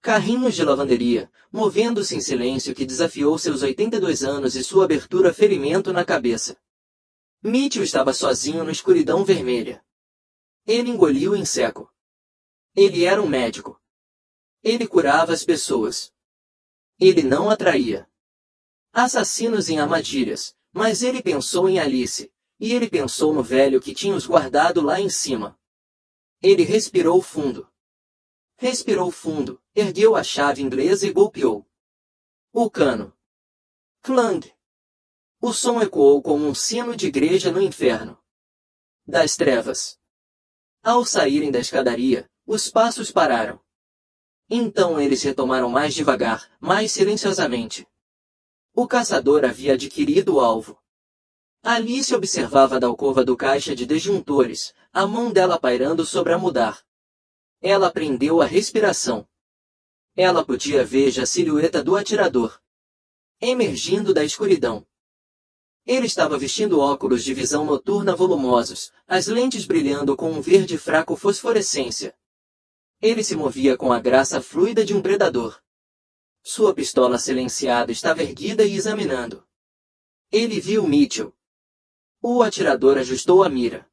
S1: Carrinhos de lavanderia, movendo-se em silêncio que desafiou seus 82 anos e sua abertura ferimento na cabeça. Mitchell estava sozinho na escuridão vermelha. Ele engoliu em seco. Ele era um médico. Ele curava as pessoas. Ele não atraía assassinos em armadilhas, mas ele pensou em Alice, e ele pensou no velho que tinha os guardado lá em cima. Ele respirou fundo. Respirou fundo, ergueu a chave inglesa e golpeou o cano. Clang! O som ecoou como um sino de igreja no inferno das trevas. Ao saírem da escadaria, os passos pararam. Então eles retomaram mais devagar, mais silenciosamente. O caçador havia adquirido o alvo. Alice observava da alcova do caixa de disjuntores, a mão dela pairando sobre a mudar. Ela prendeu a respiração. Ela podia ver já a silhueta do atirador emergindo da escuridão. Ele estava vestindo óculos de visão noturna volumosos, as lentes brilhando com um verde fraco fosforescência. Ele se movia com a graça fluida de um predador. Sua pistola silenciada estava erguida e examinando. Ele viu Mitchell. O atirador ajustou a mira.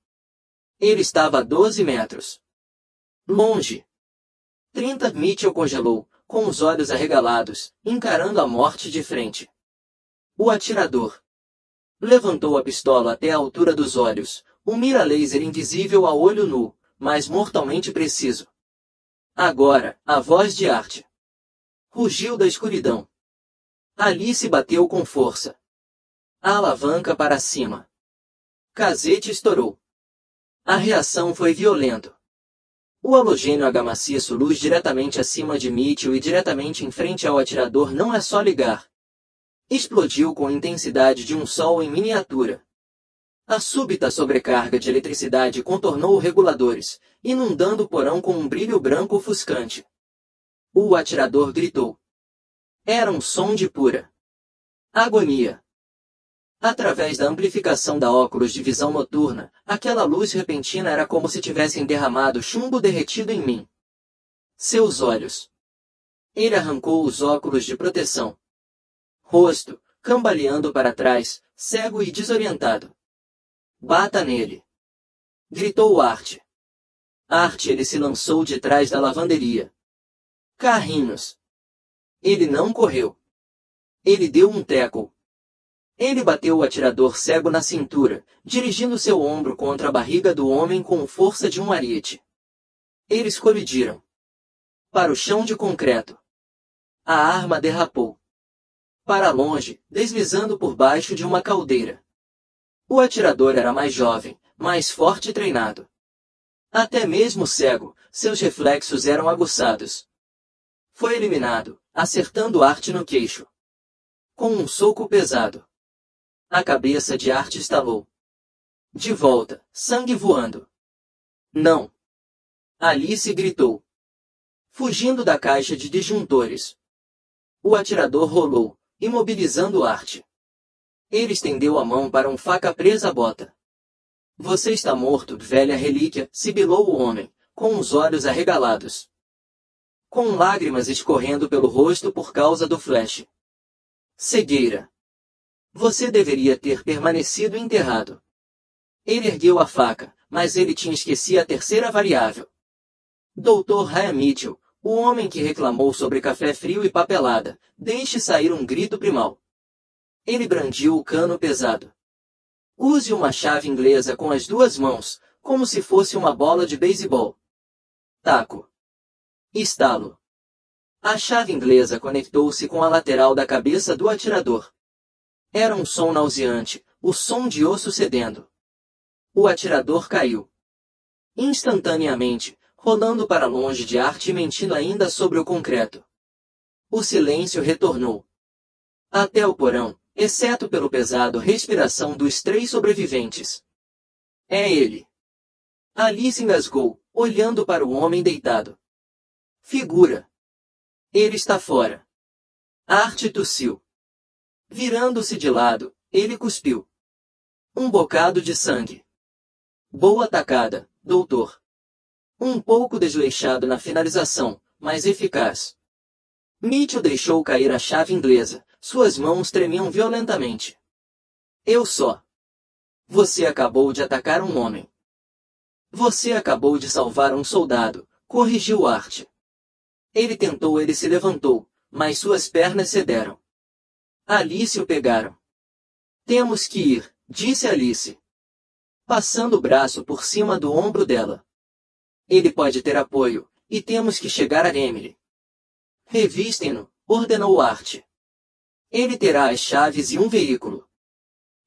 S1: Ele estava a 12 metros. Longe. 30. Mitchell congelou, com os olhos arregalados, encarando a morte de frente. O atirador levantou a pistola até a altura dos olhos, um mira laser invisível a olho nu, mas mortalmente preciso. Agora, a voz de Art rugiu da escuridão. Alice bateu com força. A alavanca para cima. Casete estourou. A reação foi violenta. O halogênio H maciço luz diretamente acima de Mitchell e diretamente em frente ao atirador não é só ligar. Explodiu com a intensidade de um sol em miniatura. A súbita sobrecarga de eletricidade contornou reguladores, inundando o porão com um brilho branco ofuscante. O atirador gritou. Era um som de pura agonia. Através da amplificação da óculos de visão noturna, aquela luz repentina era como se tivessem derramado chumbo derretido em mim. Seus olhos. Ele arrancou os óculos de proteção. Rosto, cambaleando para trás, cego e desorientado. Bata nele! Gritou Art. Ele se lançou de trás da lavanderia. Carrinhos! Ele não correu. Ele deu um tackle. Ele bateu o atirador cego na cintura, dirigindo seu ombro contra a barriga do homem com força de um ariete. Eles colidiram para o chão de concreto. A arma derrapou para longe, deslizando por baixo de uma caldeira. O atirador era mais jovem, mais forte e treinado. Até mesmo cego, seus reflexos eram aguçados. Foi eliminado, acertando Art no queixo com um soco pesado. A cabeça de Art estalou. De volta, sangue voando. Não! Alice gritou, fugindo da caixa de disjuntores. O atirador rolou, imobilizando Art. Ele estendeu a mão para um faca presa à bota. Você está morto, velha relíquia, sibilou o homem, com os olhos arregalados, com lágrimas escorrendo pelo rosto por causa do flash. Cegueira. Você deveria ter permanecido enterrado. Ele ergueu a faca, mas ele tinha esquecido a terceira variável. Dr. Ryan Mitchell, o homem que reclamou sobre café frio e papelada, deixe sair um grito primal. Ele brandiu o cano pesado. Use uma chave inglesa com as duas mãos, como se fosse uma bola de beisebol. Taco. Estalo. A chave inglesa conectou-se com a lateral da cabeça do atirador. Era um som nauseante, o som de osso cedendo. O atirador caiu. Instantaneamente, rolando para longe de Art e mentindo ainda sobre o concreto. O silêncio retornou até o porão, exceto pelo pesado respiração dos 3 sobreviventes. É ele. Alice engasgou, olhando para o homem deitado. Figura. Ele está fora. Art tossiu. Virando-se de lado, ele cuspiu. Um bocado de sangue. Boa tacada, doutor. Um pouco desleixado na finalização, mas eficaz. Mitchell deixou cair a chave inglesa, suas mãos tremiam violentamente. Eu só. Você acabou de atacar um homem. Você acabou de salvar um soldado, corrigiu Art. Ele se levantou, mas suas pernas cederam. Alice o pegaram. Temos que ir, disse Alice, passando o braço por cima do ombro dela. Ele pode ter apoio, e temos que chegar a Emily. Revistem-no, ordenou Art. Ele terá as chaves e um veículo.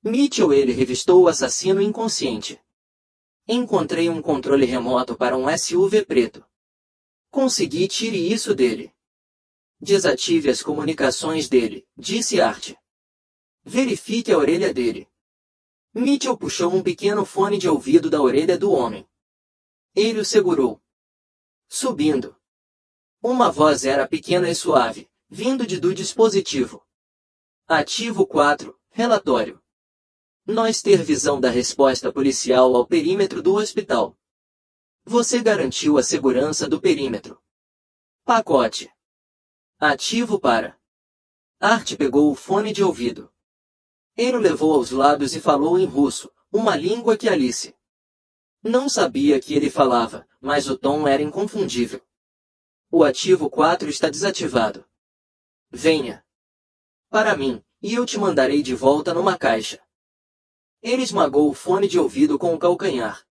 S1: Mitchell ele revistou o assassino inconsciente. Encontrei um controle remoto para um SUV preto. Consegui tire isso dele. Desative as comunicações dele, disse Art. Verifique a orelha dele. Mitchell puxou um pequeno fone de ouvido da orelha do homem. Ele o segurou. Subindo. Uma voz era pequena e suave, vindo do dispositivo. Ativo 4, relatório. Nós ter visão da resposta policial ao perímetro do hospital. Você garantiu a segurança do perímetro. Pacote. Ativo para. Art pegou o fone de ouvido. Ele o levou aos lábios e falou em russo, uma língua que Alice não sabia que ele falava, mas o tom era inconfundível. O ativo 4 está desativado. Venha para mim, e eu te mandarei de volta numa caixa. Ele esmagou o fone de ouvido com o calcanhar.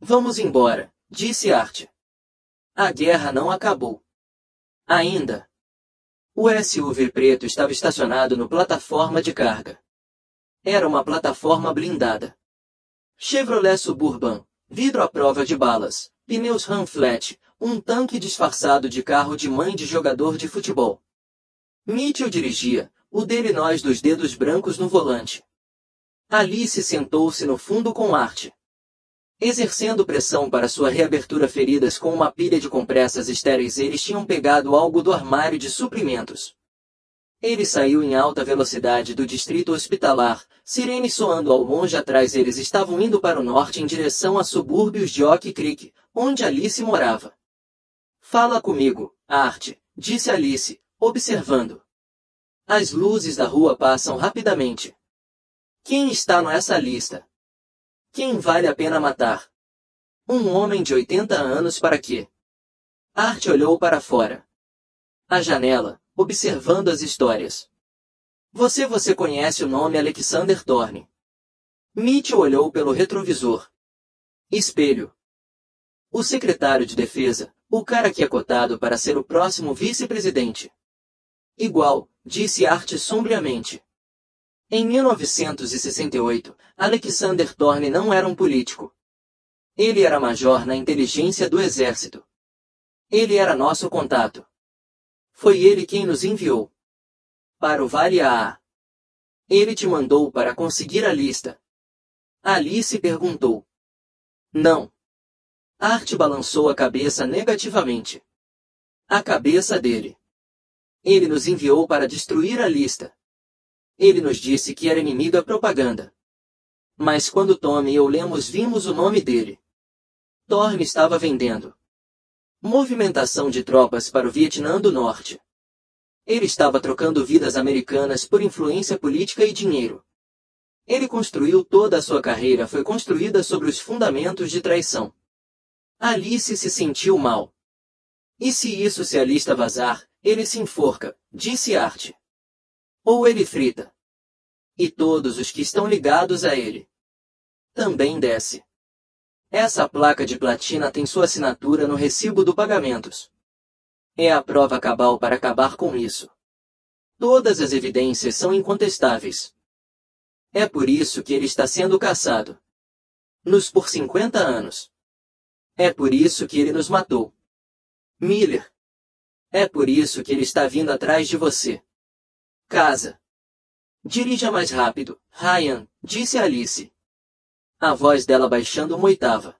S1: Vamos embora, disse Art. A guerra não acabou. Ainda. O SUV preto estava estacionado no plataforma de carga. Era uma plataforma blindada. Chevrolet Suburban, vidro à prova de balas, pneus Ram flat, um tanque disfarçado de carro de mãe de jogador de futebol. Mitchell dirigia, o dele nós dos dedos brancos no volante. Alice sentou-se no fundo com Art. Exercendo pressão para sua reabertura feridas com uma pilha de compressas estéreis, eles tinham pegado algo do armário de suprimentos. Ele saiu em alta velocidade do distrito hospitalar, sirene soando ao longe atrás. Eles estavam indo para o norte em direção a subúrbios de Oak Creek, onde Alice morava. Fala comigo, Art, disse Alice, observando. As luzes da rua passam rapidamente. Quem está nessa lista? Quem vale a pena matar? Um homem de 80 anos para quê? Art olhou para fora. A janela, observando as histórias. Você conhece o nome Alexander Thorne? Mitchell olhou pelo retrovisor. Espelho. O secretário de defesa, o cara que é cotado para ser o próximo vice-presidente. Igual, disse Art sombriamente. Em 1968, Alexander Thorne não era um político. Ele era major na inteligência do exército. Ele era nosso contato. Foi ele quem nos enviou para o Vale AA. Ele te mandou para conseguir a lista. Alice perguntou. Não. Art balançou a cabeça negativamente. A cabeça dele. Ele nos enviou para destruir a lista. Ele nos disse que era inimigo da propaganda. Mas quando Tom e eu lemos, vimos o nome dele. Thorne estava vendendo movimentação de tropas para o Vietnã do Norte. Ele estava trocando vidas americanas por influência política e dinheiro. Ele construiu toda a sua carreira, foi construída sobre os fundamentos de traição. Alice se sentiu mal. E se a lista vazar, ele se enforca, disse Art. Ou ele frita. E todos os que estão ligados a ele também desce. Essa placa de platina tem sua assinatura no recibo do pagamentos. É a prova cabal para acabar com isso. Todas as evidências são incontestáveis. É por isso que ele está sendo caçado. Por 50 anos. É por isso que ele nos matou. Miller. É por isso que ele está vindo atrás de você. Casa. Dirija mais rápido, Ryan, disse Alice. A voz dela baixando uma oitava.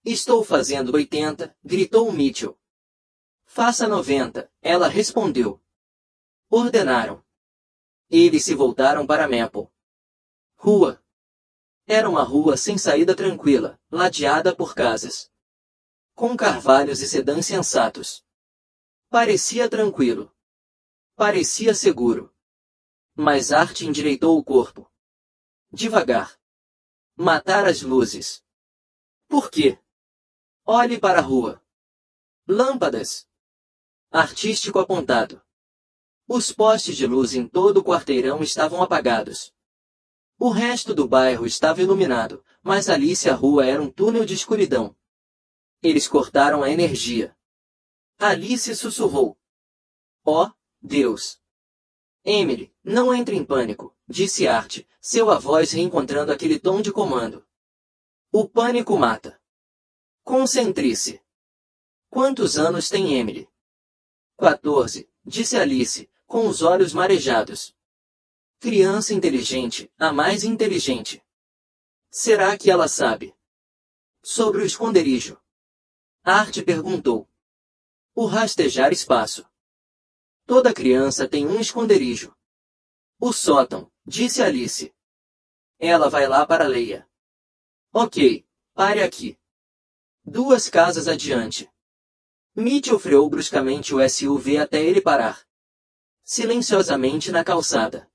S1: Estou fazendo 80, gritou Mitchell. Faça 90, ela respondeu. Ordenaram. Eles se voltaram para Maple. Rua. Era uma rua sem saída tranquila, ladeada por casas, com carvalhos e sedãs sensatos. Parecia tranquilo. Parecia seguro. Mas Art endireitou o corpo. Devagar. Matar as luzes. Por quê? Olhe para a rua. Lâmpadas. Artístico apontado. Os postes de luz em todo o quarteirão estavam apagados. O resto do bairro estava iluminado, mas ali a rua era um túnel de escuridão. Eles cortaram a energia. Alice sussurrou. Oh, Deus! Emily, não entre em pânico, disse Art, seu voz reencontrando aquele tom de comando. O pânico mata. Concentre-se. Quantos anos tem Emily? 14, disse Alice, com os olhos marejados. Criança inteligente, a mais inteligente. Será que ela sabe? Sobre o esconderijo. Art perguntou. O rastejar espaço. Toda criança tem um esconderijo. O sótão, disse Alice. Ela vai lá para Leia. Ok, pare aqui. 2 casas adiante. Mitchell freou bruscamente o SUV até ele parar. Silenciosamente na calçada.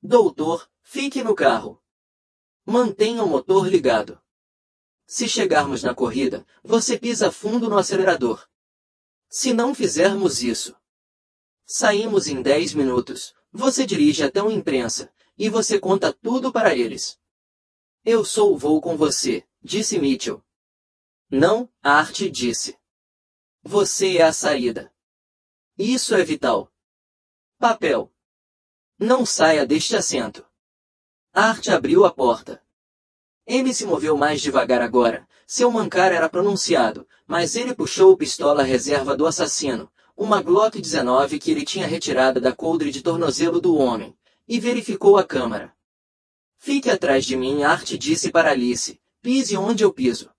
S1: Doutor, fique no carro. Mantenha o motor ligado. Se chegarmos na corrida, você pisa fundo no acelerador. Se não fizermos isso, saímos em 10 minutos, você dirige até o imprensa, e você conta tudo para eles. Eu vou com você, disse Mitchell. Não, Art disse. Você é a saída. Isso é vital. Papel. Não saia deste assento. Art abriu a porta. Ele se moveu mais devagar agora, seu mancar era pronunciado, mas ele puxou o pistola reserva do assassino, uma Glock 19 que ele tinha retirada da coldre de tornozelo do homem, e verificou a câmara. Fique atrás de mim, Art disse para Alice, pise onde eu piso.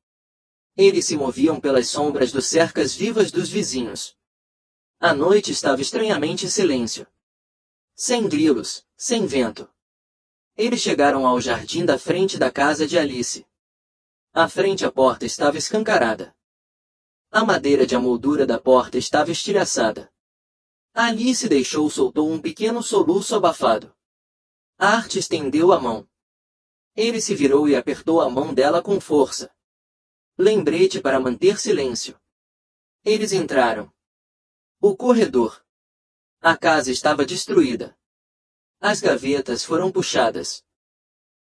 S1: Eles se moviam pelas sombras dos cercas vivas dos vizinhos. A noite estava estranhamente em silêncio. Sem grilos, sem vento. Eles chegaram ao jardim da frente da casa de Alice. À frente a porta estava escancarada. A madeira de amoldura da porta estava estilhaçada. Alice soltou um pequeno soluço abafado. Art estendeu a mão. Ele se virou e apertou a mão dela com força. Lembrete para manter silêncio. Eles entraram. O corredor. A casa estava destruída. As gavetas foram puxadas.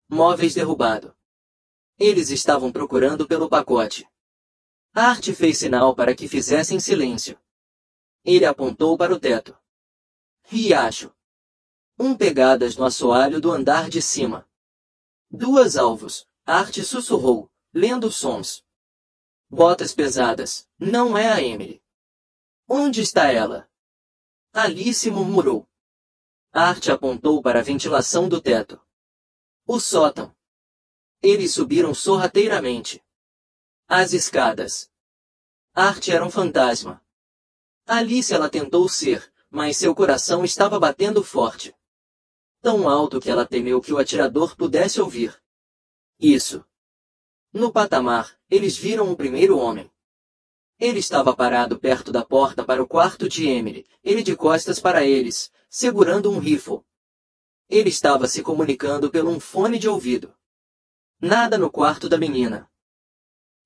S1: Móveis derrubado. Eles estavam procurando pelo pacote. Art fez sinal para que fizessem silêncio. Ele apontou para o teto. Riacho. Pegadas no assoalho do andar de cima. 2 alvos, Art sussurrou, lendo sons. Botas pesadas, não é a Emily. Onde está ela? Alice murmurou. Art apontou para a ventilação do teto. O sótão. Eles subiram sorrateiramente. As escadas. Art era um fantasma. Alice ela tentou ser, mas seu coração estava batendo forte. Tão alto que ela temeu que o atirador pudesse ouvir. Isso. No patamar, eles viram o primeiro homem. Ele estava parado perto da porta para o quarto de Emily, ele de costas para eles, segurando um rifle. Ele estava se comunicando pelo um fone de ouvido. Nada no quarto da menina.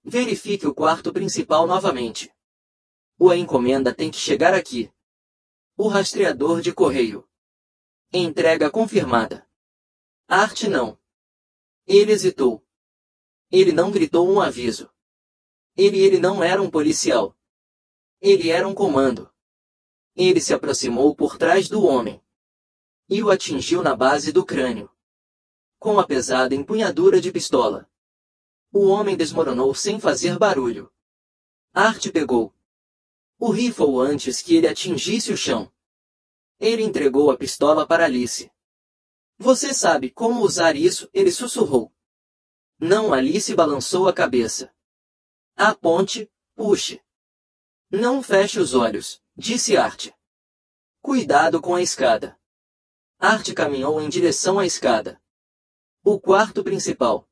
S1: Verifique o quarto principal novamente. A encomenda tem que chegar aqui. O rastreador de correio. Entrega confirmada. Art não. Ele hesitou. Ele não gritou um aviso. Ele não era um policial. Ele era um comando. Ele se aproximou por trás do homem. E o atingiu na base do crânio. Com a pesada empunhadura de pistola. O homem desmoronou sem fazer barulho. Art pegou o rifle antes que ele atingisse o chão. Ele entregou a pistola para Alice. Você sabe como usar isso, ele sussurrou. Não, Alice balançou a cabeça. Aponte, puxe. Não feche os olhos, disse Art. Cuidado com a escada. Art caminhou em direção à escada. O quarto principal.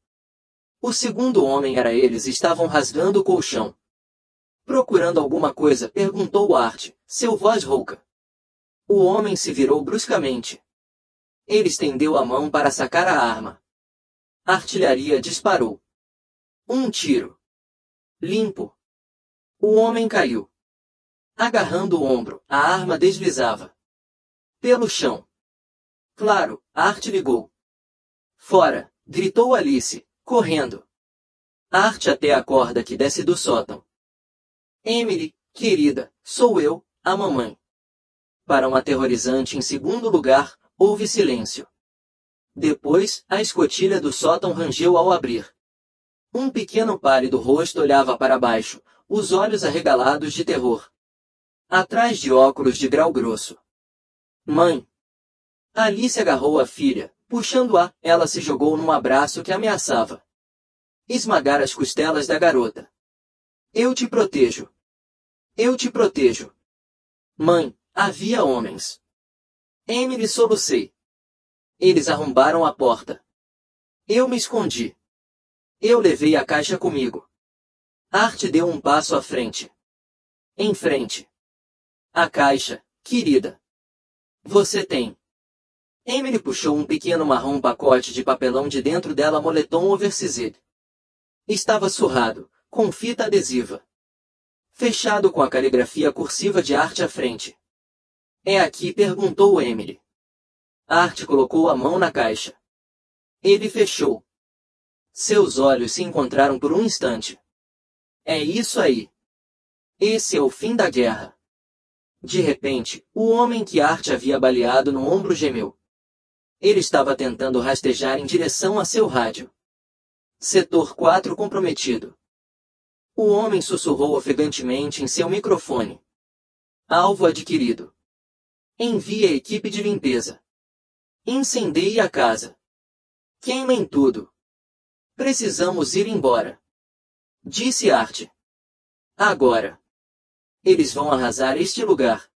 S1: O segundo homem era eles estavam rasgando o colchão. Procurando alguma coisa, perguntou Art, seu voz rouca. O homem se virou bruscamente. Ele estendeu a mão para sacar a arma. A artilharia disparou. Um tiro. Limpo. O homem caiu. Agarrando o ombro, a arma deslizava. Pelo chão. Claro, Art ligou. Fora, gritou Alice, correndo. Art até a corda que desce do sótão. Emily, querida, sou eu, a mamãe. Para um aterrorizante em segundo lugar, houve silêncio. Depois, a escotilha do sótão rangeu ao abrir. Um pequeno pálido rosto olhava para baixo, os olhos arregalados de terror. Atrás de óculos de grau grosso. Mãe! Alice agarrou a filha, puxando-a, ela se jogou num abraço que ameaçava esmagar as costelas da garota. Eu te protejo. Eu te protejo. Mãe, havia homens. Emily solucei. Eles arrombaram a porta. Eu me escondi. Eu levei a caixa comigo. Art deu um passo à frente. Em frente. A caixa, querida. Você tem. Emily puxou um pequeno marrom pacote de papelão de dentro dela moletom oversize. Estava surrado, com fita adesiva. Fechado com a caligrafia cursiva de Art à frente. É aqui? Perguntou Emily. Art colocou a mão na caixa. Ele fechou. Seus olhos se encontraram por um instante. É isso aí. Esse é o fim da guerra. De repente, o homem que Art havia baleado no ombro gemeu. Ele estava tentando rastejar em direção a seu rádio. Setor 4 comprometido. O homem sussurrou ofegantemente em seu microfone. Alvo adquirido. Envie a equipe de limpeza. Incendeie a casa. Queimem tudo. Precisamos ir embora. Disse Art. Agora. Eles vão arrasar este lugar.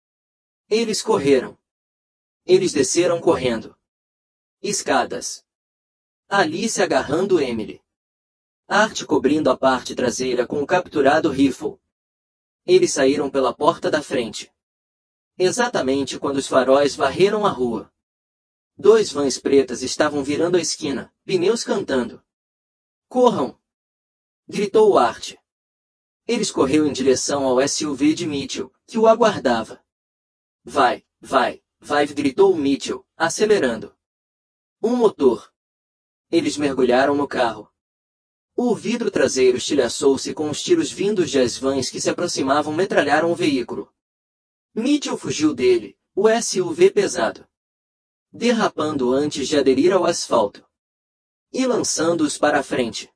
S1: Eles correram. Eles desceram correndo. Escadas. Alice agarrando Emily. Art cobrindo a parte traseira com o capturado rifle. Eles saíram pela porta da frente. Exatamente quando os faróis varreram a rua. 2 vans pretas estavam virando a esquina, pneus cantando. Corram! Gritou Art. Eles correu em direção ao SUV de Mitchell, que o aguardava. Vai, vai, vai! Gritou Mitchell, acelerando. Um motor. Eles mergulharam no carro. O vidro traseiro estilhaçou-se com os tiros vindos de as vans que se aproximavam metralharam o veículo. Mitchell fugiu dele, o SUV pesado. Derrapando antes de aderir ao asfalto. E lançando-os para a frente.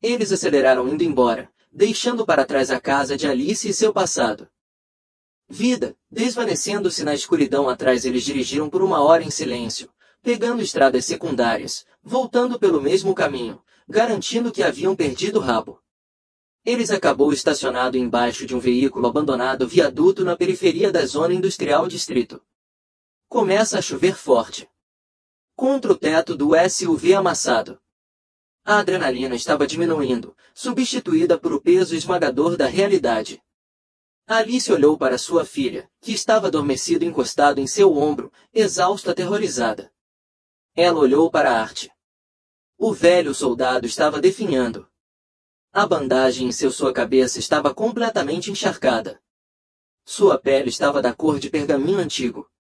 S1: Eles aceleraram indo embora, deixando para trás a casa de Alice e seu passado. Vida, desvanecendo-se na escuridão atrás, eles dirigiram por 1 hora em silêncio, pegando estradas secundárias, voltando pelo mesmo caminho, garantindo que haviam perdido o rabo. Eles acabou estacionado embaixo de um veículo abandonado viaduto na periferia da zona industrial distrito. Começa a chover forte. Contra o teto do SUV amassado. A adrenalina estava diminuindo, substituída por o peso esmagador da realidade. Alice olhou para sua filha, que estava adormecido encostado em seu ombro, exausta, aterrorizada. Ela olhou para Art. O velho soldado estava definhando. A bandagem em sua cabeça estava completamente encharcada. Sua pele estava da cor de pergaminho antigo.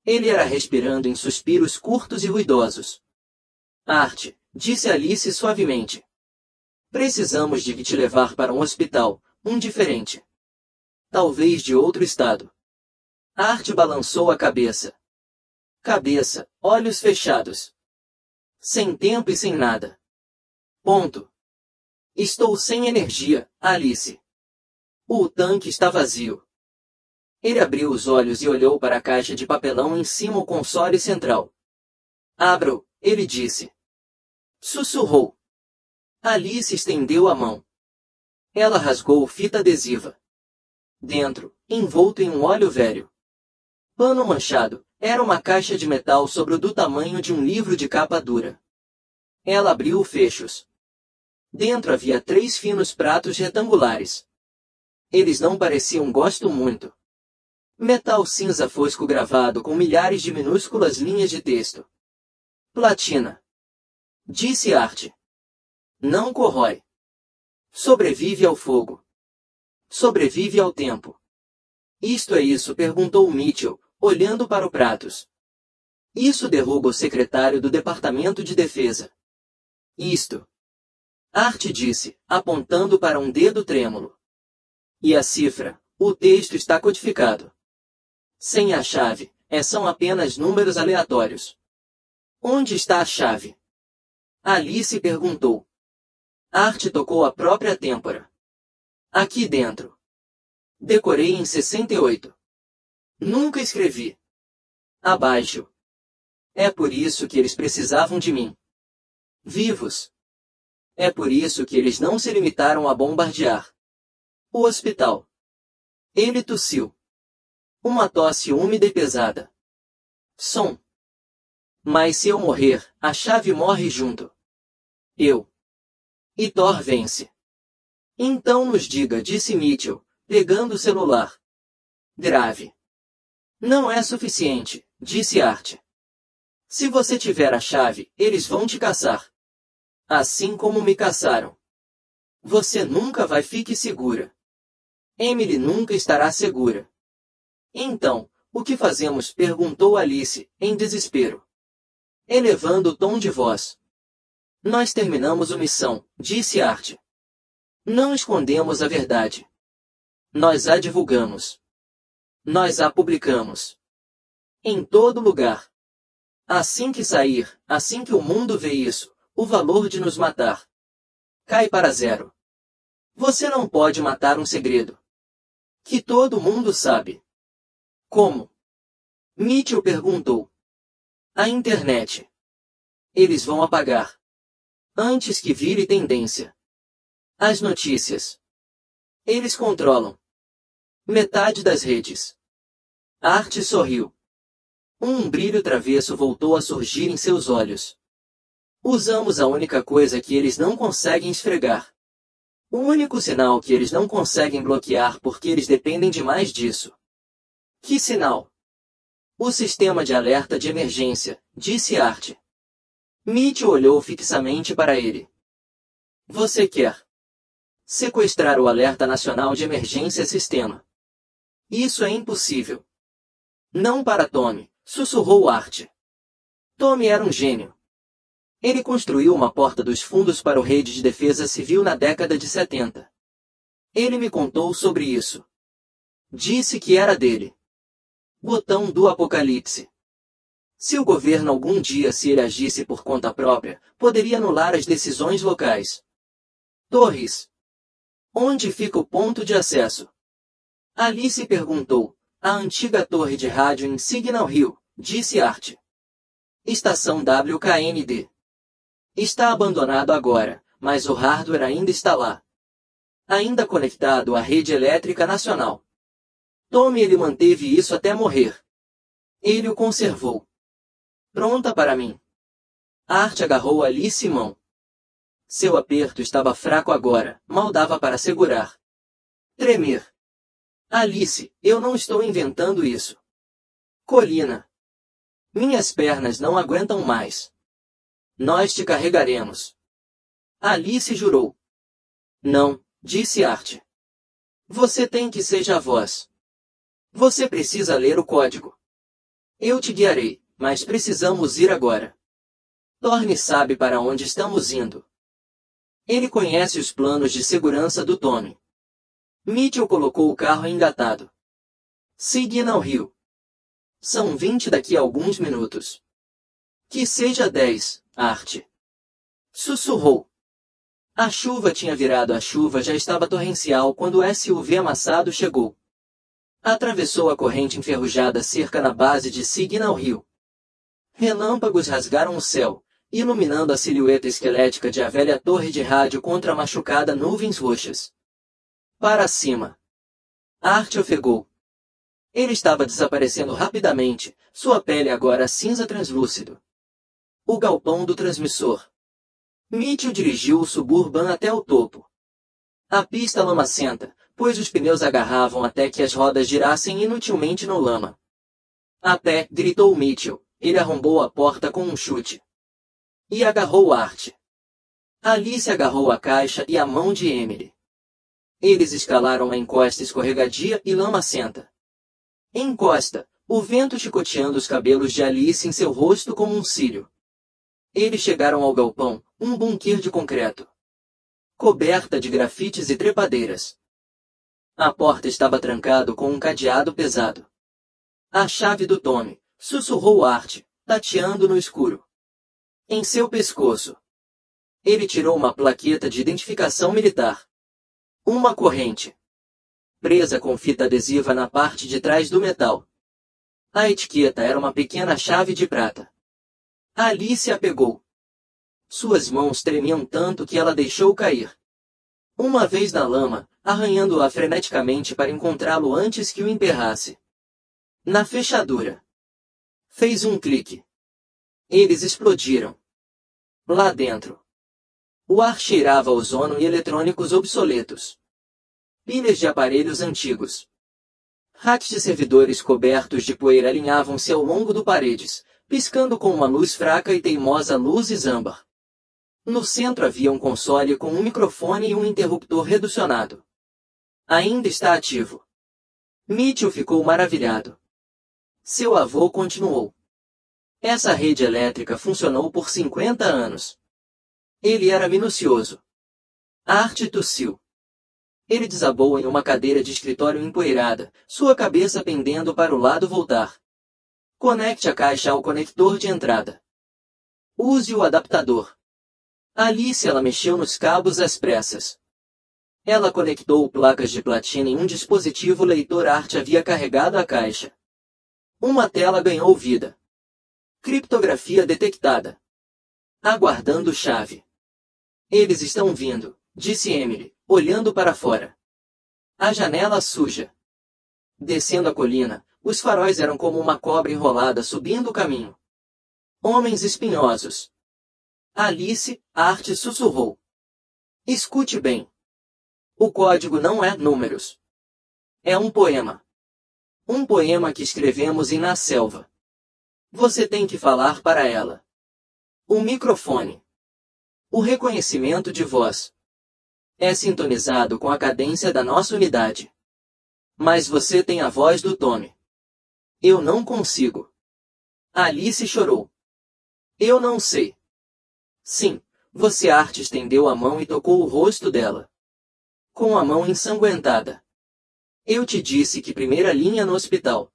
S1: Ele era respirando em suspiros curtos e ruidosos. Art, disse Alice suavemente. Precisamos de te levar para um hospital, um diferente. Talvez de outro estado. Art balançou a cabeça. Cabeça, olhos fechados. Sem tempo e sem nada. Ponto. Estou sem energia, Alice. O tanque está vazio. Ele abriu os olhos e olhou para a caixa de papelão em cima do console central. Abra-o, ele disse. Sussurrou. Alice estendeu a mão. Ela rasgou fita adesiva. Dentro, envolto em um óleo velho. Pano manchado, era uma caixa de metal sobre o do tamanho de um livro de capa dura. Ela abriu fechos. Dentro havia 3 finos pratos retangulares. Eles não pareciam gosto muito. Metal cinza fosco gravado com milhares de minúsculas linhas de texto. Platina. Disse Art. Não corrói. Sobrevive ao fogo. Sobrevive ao tempo. Isto é isso? Perguntou Mitchell, olhando para o pratos. Isso derruba o secretário do Departamento de Defesa. Isto. Art disse, apontando para um dedo trêmulo. E a cifra, o texto está codificado. Sem a chave, são apenas números aleatórios. Onde está a chave? Alice perguntou. Art tocou a própria têmpora. Aqui dentro. Decorei em 68. Nunca escrevi. Abaixo. É por isso que eles precisavam de mim. Vivos. É por isso que eles não se limitaram a bombardear o hospital. Ele tossiu. Uma tosse úmida e pesada. Som. Mas se eu morrer, a chave morre junto. Eu. E Thor vence. Então nos diga, disse Mitchell, pegando o celular. Grave. Não é suficiente, disse Art. Se você tiver a chave, eles vão te caçar. Assim como me caçaram. Você nunca vai ficar segura. Emily nunca estará segura. Então, o que fazemos? Perguntou Alice, em desespero. Elevando o tom de voz. Nós terminamos a missão, disse Art. Não escondemos a verdade. Nós a divulgamos. Nós a publicamos. Em todo lugar. Assim que sair, assim que o mundo vê isso, o valor de nos matar cai para 0. Você não pode matar um segredo que todo mundo sabe. Como? Mitchell perguntou. A internet. Eles vão apagar. Antes que vire tendência. As notícias. Eles controlam metade das redes. Art sorriu. Um brilho travesso voltou a surgir em seus olhos. Usamos a única coisa que eles não conseguem esfregar. O único sinal que eles não conseguem bloquear porque eles dependem demais disso. Que sinal? O sistema de alerta de emergência, disse Art. Mitchell olhou fixamente para ele. Você quer sequestrar o alerta nacional de emergência sistema? Isso é impossível. Não para Tommy, sussurrou Art. Tommy era um gênio. Ele construiu uma porta dos fundos para o Rede de Defesa Civil na década de 70. Ele me contou sobre isso. Disse que era dele. Botão do Apocalipse. Se o governo algum dia, se ele agisse por conta própria, poderia anular as decisões locais. Torres. Onde fica o ponto de acesso? Alice perguntou. A antiga torre de rádio em Signal Hill, disse Art. Estação WKND. Está abandonado agora, mas o hardware ainda está lá. Ainda conectado à rede elétrica nacional. Tommy ele manteve isso até morrer. Ele o conservou. Pronta para mim. Art agarrou Alice em mão. Seu aperto estava fraco agora, mal dava para segurar. Tremer. Alice, eu não estou inventando isso. Colina. Minhas pernas não aguentam mais. Nós te carregaremos. Alice jurou. Não, disse Art. Você tem que seja a voz. Você precisa ler o código. Eu te guiarei, mas precisamos ir agora. Thorne sabe para onde estamos indo. Ele conhece os planos de segurança do Tommy. Mitchell colocou o carro engatado. Signal Hill. São 20 daqui a alguns minutos. Que seja 10, Art. Sussurrou. A chuva tinha virado, a chuva já estava torrencial quando o SUV amassado chegou. Atravessou a corrente enferrujada cerca na base de Signal Hill. Relâmpagos rasgaram o céu, iluminando a silhueta esquelética de a velha torre de rádio contra a machucada nuvens roxas. Para cima. Art ofegou. Ele estava desaparecendo rapidamente, sua pele agora cinza translúcido. O galpão do transmissor. Mitchell dirigiu o Suburban até o topo. A pista lamacenta, pois os pneus agarravam até que as rodas girassem inutilmente no lama. A pé, gritou Mitchell. Ele arrombou a porta com um chute. E agarrou Art. Alice agarrou a caixa e a mão de Emily. Eles escalaram a encosta escorregadia e lamacenta. Encosta, o vento chicoteando os cabelos de Alice em seu rosto como um cílio. Eles chegaram ao galpão, um bunker de concreto. Coberta de grafites e trepadeiras. A porta estava trancada com um cadeado pesado. A chave do Tommy, sussurrou Art, tateando no escuro. Em seu pescoço. Ele tirou uma plaqueta de identificação militar. Uma corrente. Presa com fita adesiva na parte de trás do metal. A etiqueta era uma pequena chave de prata. Alice a pegou. Suas mãos tremiam tanto que ela deixou cair. Uma vez na lama, arranhando-a freneticamente para encontrá-lo antes que o emperrasse. Na fechadura. Fez um clique. Eles explodiram. Lá dentro. O ar cheirava a ozono e eletrônicos obsoletos. Pilhas de aparelhos antigos. Racks de servidores cobertos de poeira alinhavam-se ao longo do paredes, piscando com uma luz fraca e teimosa luzes âmbar. No centro havia um console com um microfone e um interruptor reducionado. Ainda está ativo. Mitchell ficou maravilhado. Seu avô continuou. Essa rede elétrica funcionou por 50 anos. Ele era minucioso. Art tossiu. Ele desabou em uma cadeira de escritório empoeirada, sua cabeça pendendo para o lado voltar. Conecte a caixa ao conector de entrada. Use o adaptador. Alice ela mexeu nos cabos às pressas. Ela conectou placas de platina em um dispositivo leitor. Art havia carregado a caixa. Uma tela ganhou vida. Criptografia detectada. Aguardando chave. Eles estão vindo, disse Emily, olhando para fora. A janela suja. Descendo a colina, os faróis eram como uma cobra enrolada subindo o caminho. Homens espinhosos. Alice, Art sussurrou. Escute bem. O código não é números. É um poema. Um poema que escrevemos na selva. Você tem que falar para ela. O microfone. O reconhecimento de voz. É sintonizado com a cadência da nossa unidade. Mas você tem a voz do Tommy. Eu não consigo. Alice chorou. Eu não sei. Sim, você. Art estendeu a mão e tocou o rosto dela. Com a mão ensanguentada. Eu te disse que primeira linha no hospital.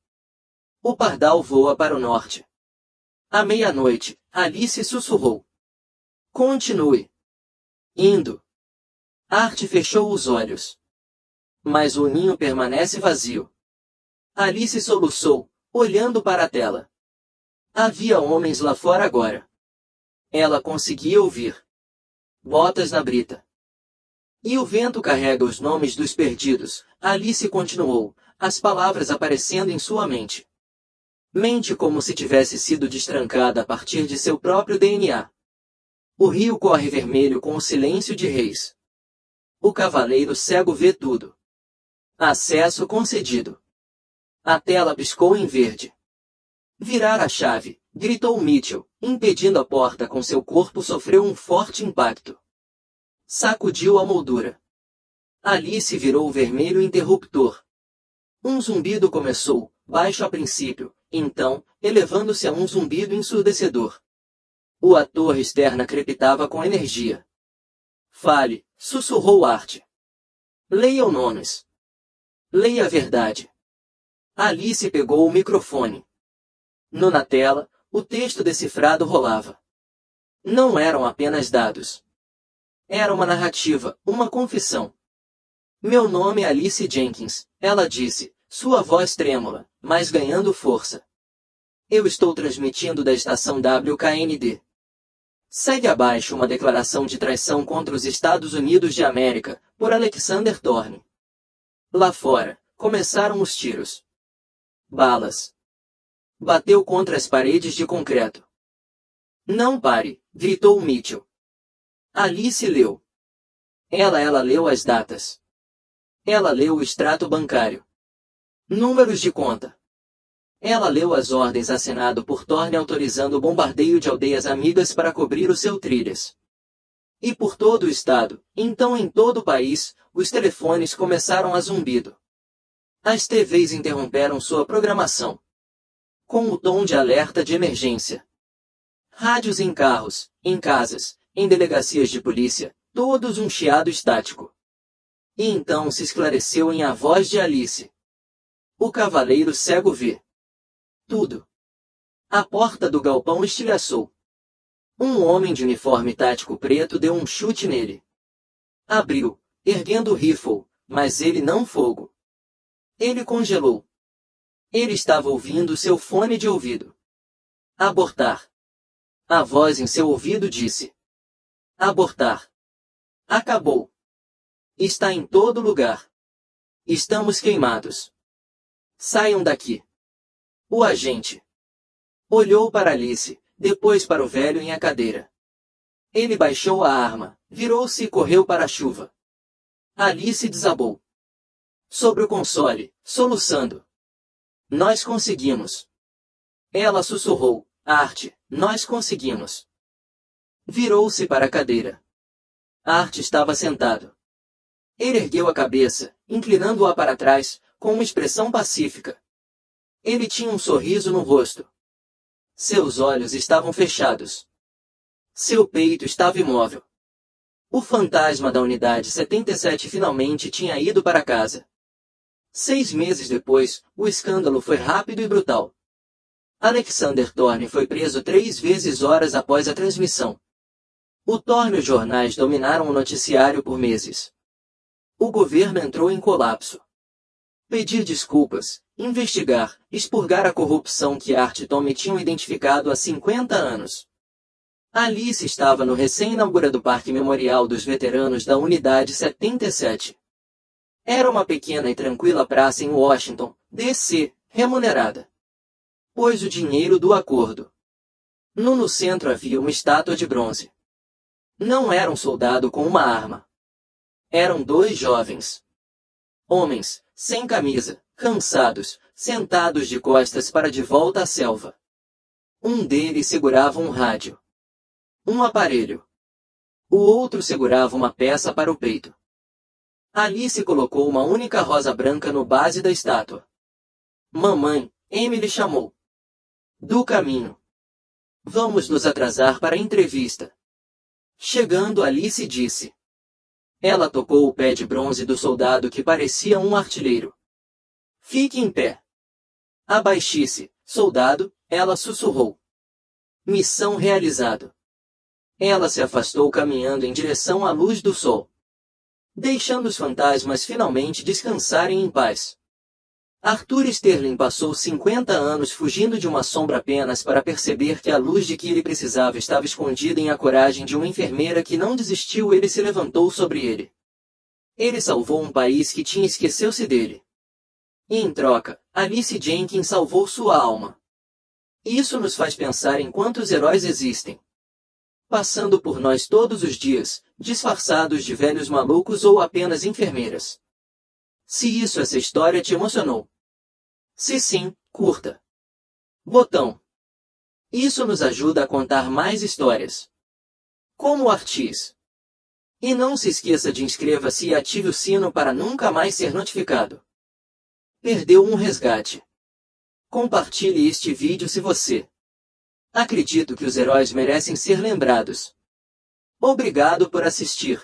S1: O pardal voa para o norte. À meia-noite, Alice sussurrou. Continue. Indo. Art fechou os olhos. Mas o ninho permanece vazio. Alice soluçou, olhando para a tela. Havia homens lá fora agora. Ela conseguia ouvir. Botas na brita. E o vento carrega os nomes dos perdidos. Alice continuou, as palavras aparecendo em sua mente. Mente como se tivesse sido destrancada a partir de seu próprio DNA. O rio corre vermelho com o silêncio de reis. O cavaleiro cego vê tudo. Acesso concedido. A tela piscou em verde. Virar a chave, gritou Mitchell, impedindo a porta com seu corpo. Sofreu um forte impacto. Sacudiu a moldura. Alice virou o vermelho interruptor. Um zumbido começou, baixo a princípio, então, elevando-se a um zumbido ensurdecedor. A torre externa crepitava com energia. Fale, sussurrou Art. Leia os nomes. Leia a verdade. Alice pegou o microfone. Na tela, o texto decifrado rolava. Não eram apenas dados. Era uma narrativa, uma confissão. Meu nome é Alice Jenkins, ela disse, sua voz trêmula, mas ganhando força. Eu estou transmitindo da estação WKND. Segue abaixo uma declaração de traição contra os Estados Unidos de América, por Alexander Thorne. Lá fora, começaram os tiros. Balas. Bateu contra as paredes de concreto. Não pare, gritou Mitchell. Alice leu. Ela leu as datas. Ela leu o extrato bancário. Números de conta. Ela leu as ordens assinado por Thorne autorizando o bombardeio de aldeias amigas para cobrir o seu trilhas. E por todo o estado, então em todo o país, os telefones começaram a zumbido. As TVs interromperam sua programação. Com o tom de alerta de emergência. Rádios em carros, em casas, em delegacias de polícia, todos um chiado estático. E então se esclareceu em a voz de Alice. O cavaleiro cego vê. Tudo. A porta do galpão estilhaçou. Um homem de uniforme tático preto deu um chute nele. Abriu, erguendo o rifle, mas ele não fogo. Ele congelou. Ele estava ouvindo seu fone de ouvido. Abortar. A voz em seu ouvido disse. Abortar. Acabou. Está em todo lugar. Estamos queimados. Saiam daqui. O agente olhou para Alice, depois para o velho em a cadeira. Ele baixou a arma, virou-se e correu para a chuva. Alice desabou. Sobre o console, soluçando. Nós conseguimos. Ela sussurrou. Art, nós conseguimos. Virou-se para a cadeira. Art estava sentado. Ele ergueu a cabeça, inclinando-a para trás, com uma expressão pacífica. Ele tinha um sorriso no rosto. Seus olhos estavam fechados. Seu peito estava imóvel. O fantasma da unidade 77 finalmente tinha ido para casa. 6 meses depois, o escândalo foi rápido e brutal. Alexander Thorne foi preso 3 vezes horas após a transmissão. O Thorne e os jornais dominaram o noticiário por meses. O governo entrou em colapso. Pedir desculpas, investigar, expurgar a corrupção que Art e Tommy tinham identificado há 50 anos. Alice estava no recém-inaugurado Parque Memorial dos Veteranos da Unidade 77. Era uma pequena e tranquila praça em Washington, D.C., remunerada. Pois o dinheiro do acordo. No centro havia uma estátua de bronze. Não era um soldado com uma arma. Eram 2 jovens. Homens, sem camisa, cansados, sentados de costas para de volta à selva. Um deles segurava um rádio. Um aparelho. O outro segurava uma peça para o peito. Alice colocou uma única rosa branca no base da estátua. Mamãe, Emily chamou. Do caminho. Vamos nos atrasar para a entrevista. Chegando, Alice disse. Ela tocou o pé de bronze do soldado que parecia um artilheiro. Fique em pé. Abaixe-se, soldado, ela sussurrou. Missão realizada. Ela se afastou caminhando em direção à luz do sol. Deixando os fantasmas finalmente descansarem em paz. Arthur Sterling passou 50 anos fugindo de uma sombra apenas para perceber que a luz de que ele precisava estava escondida em a coragem de uma enfermeira que não desistiu. Ele se levantou sobre ele. Ele salvou um país que tinha esqueceu-se dele. E em troca, Alice Jenkins salvou sua alma. Isso nos faz pensar em quantos heróis existem. Passando por nós todos os dias, disfarçados de velhos malucos ou apenas enfermeiras. Se essa história te emocionou. Se sim, curta. Botão. Isso nos ajuda a contar mais histórias. Como Artis. E não se esqueça de inscreva-se e ative o sino para nunca mais ser notificado. Perdeu um resgate. Compartilhe este vídeo se você. Acredito que os heróis merecem ser lembrados. Obrigado por assistir.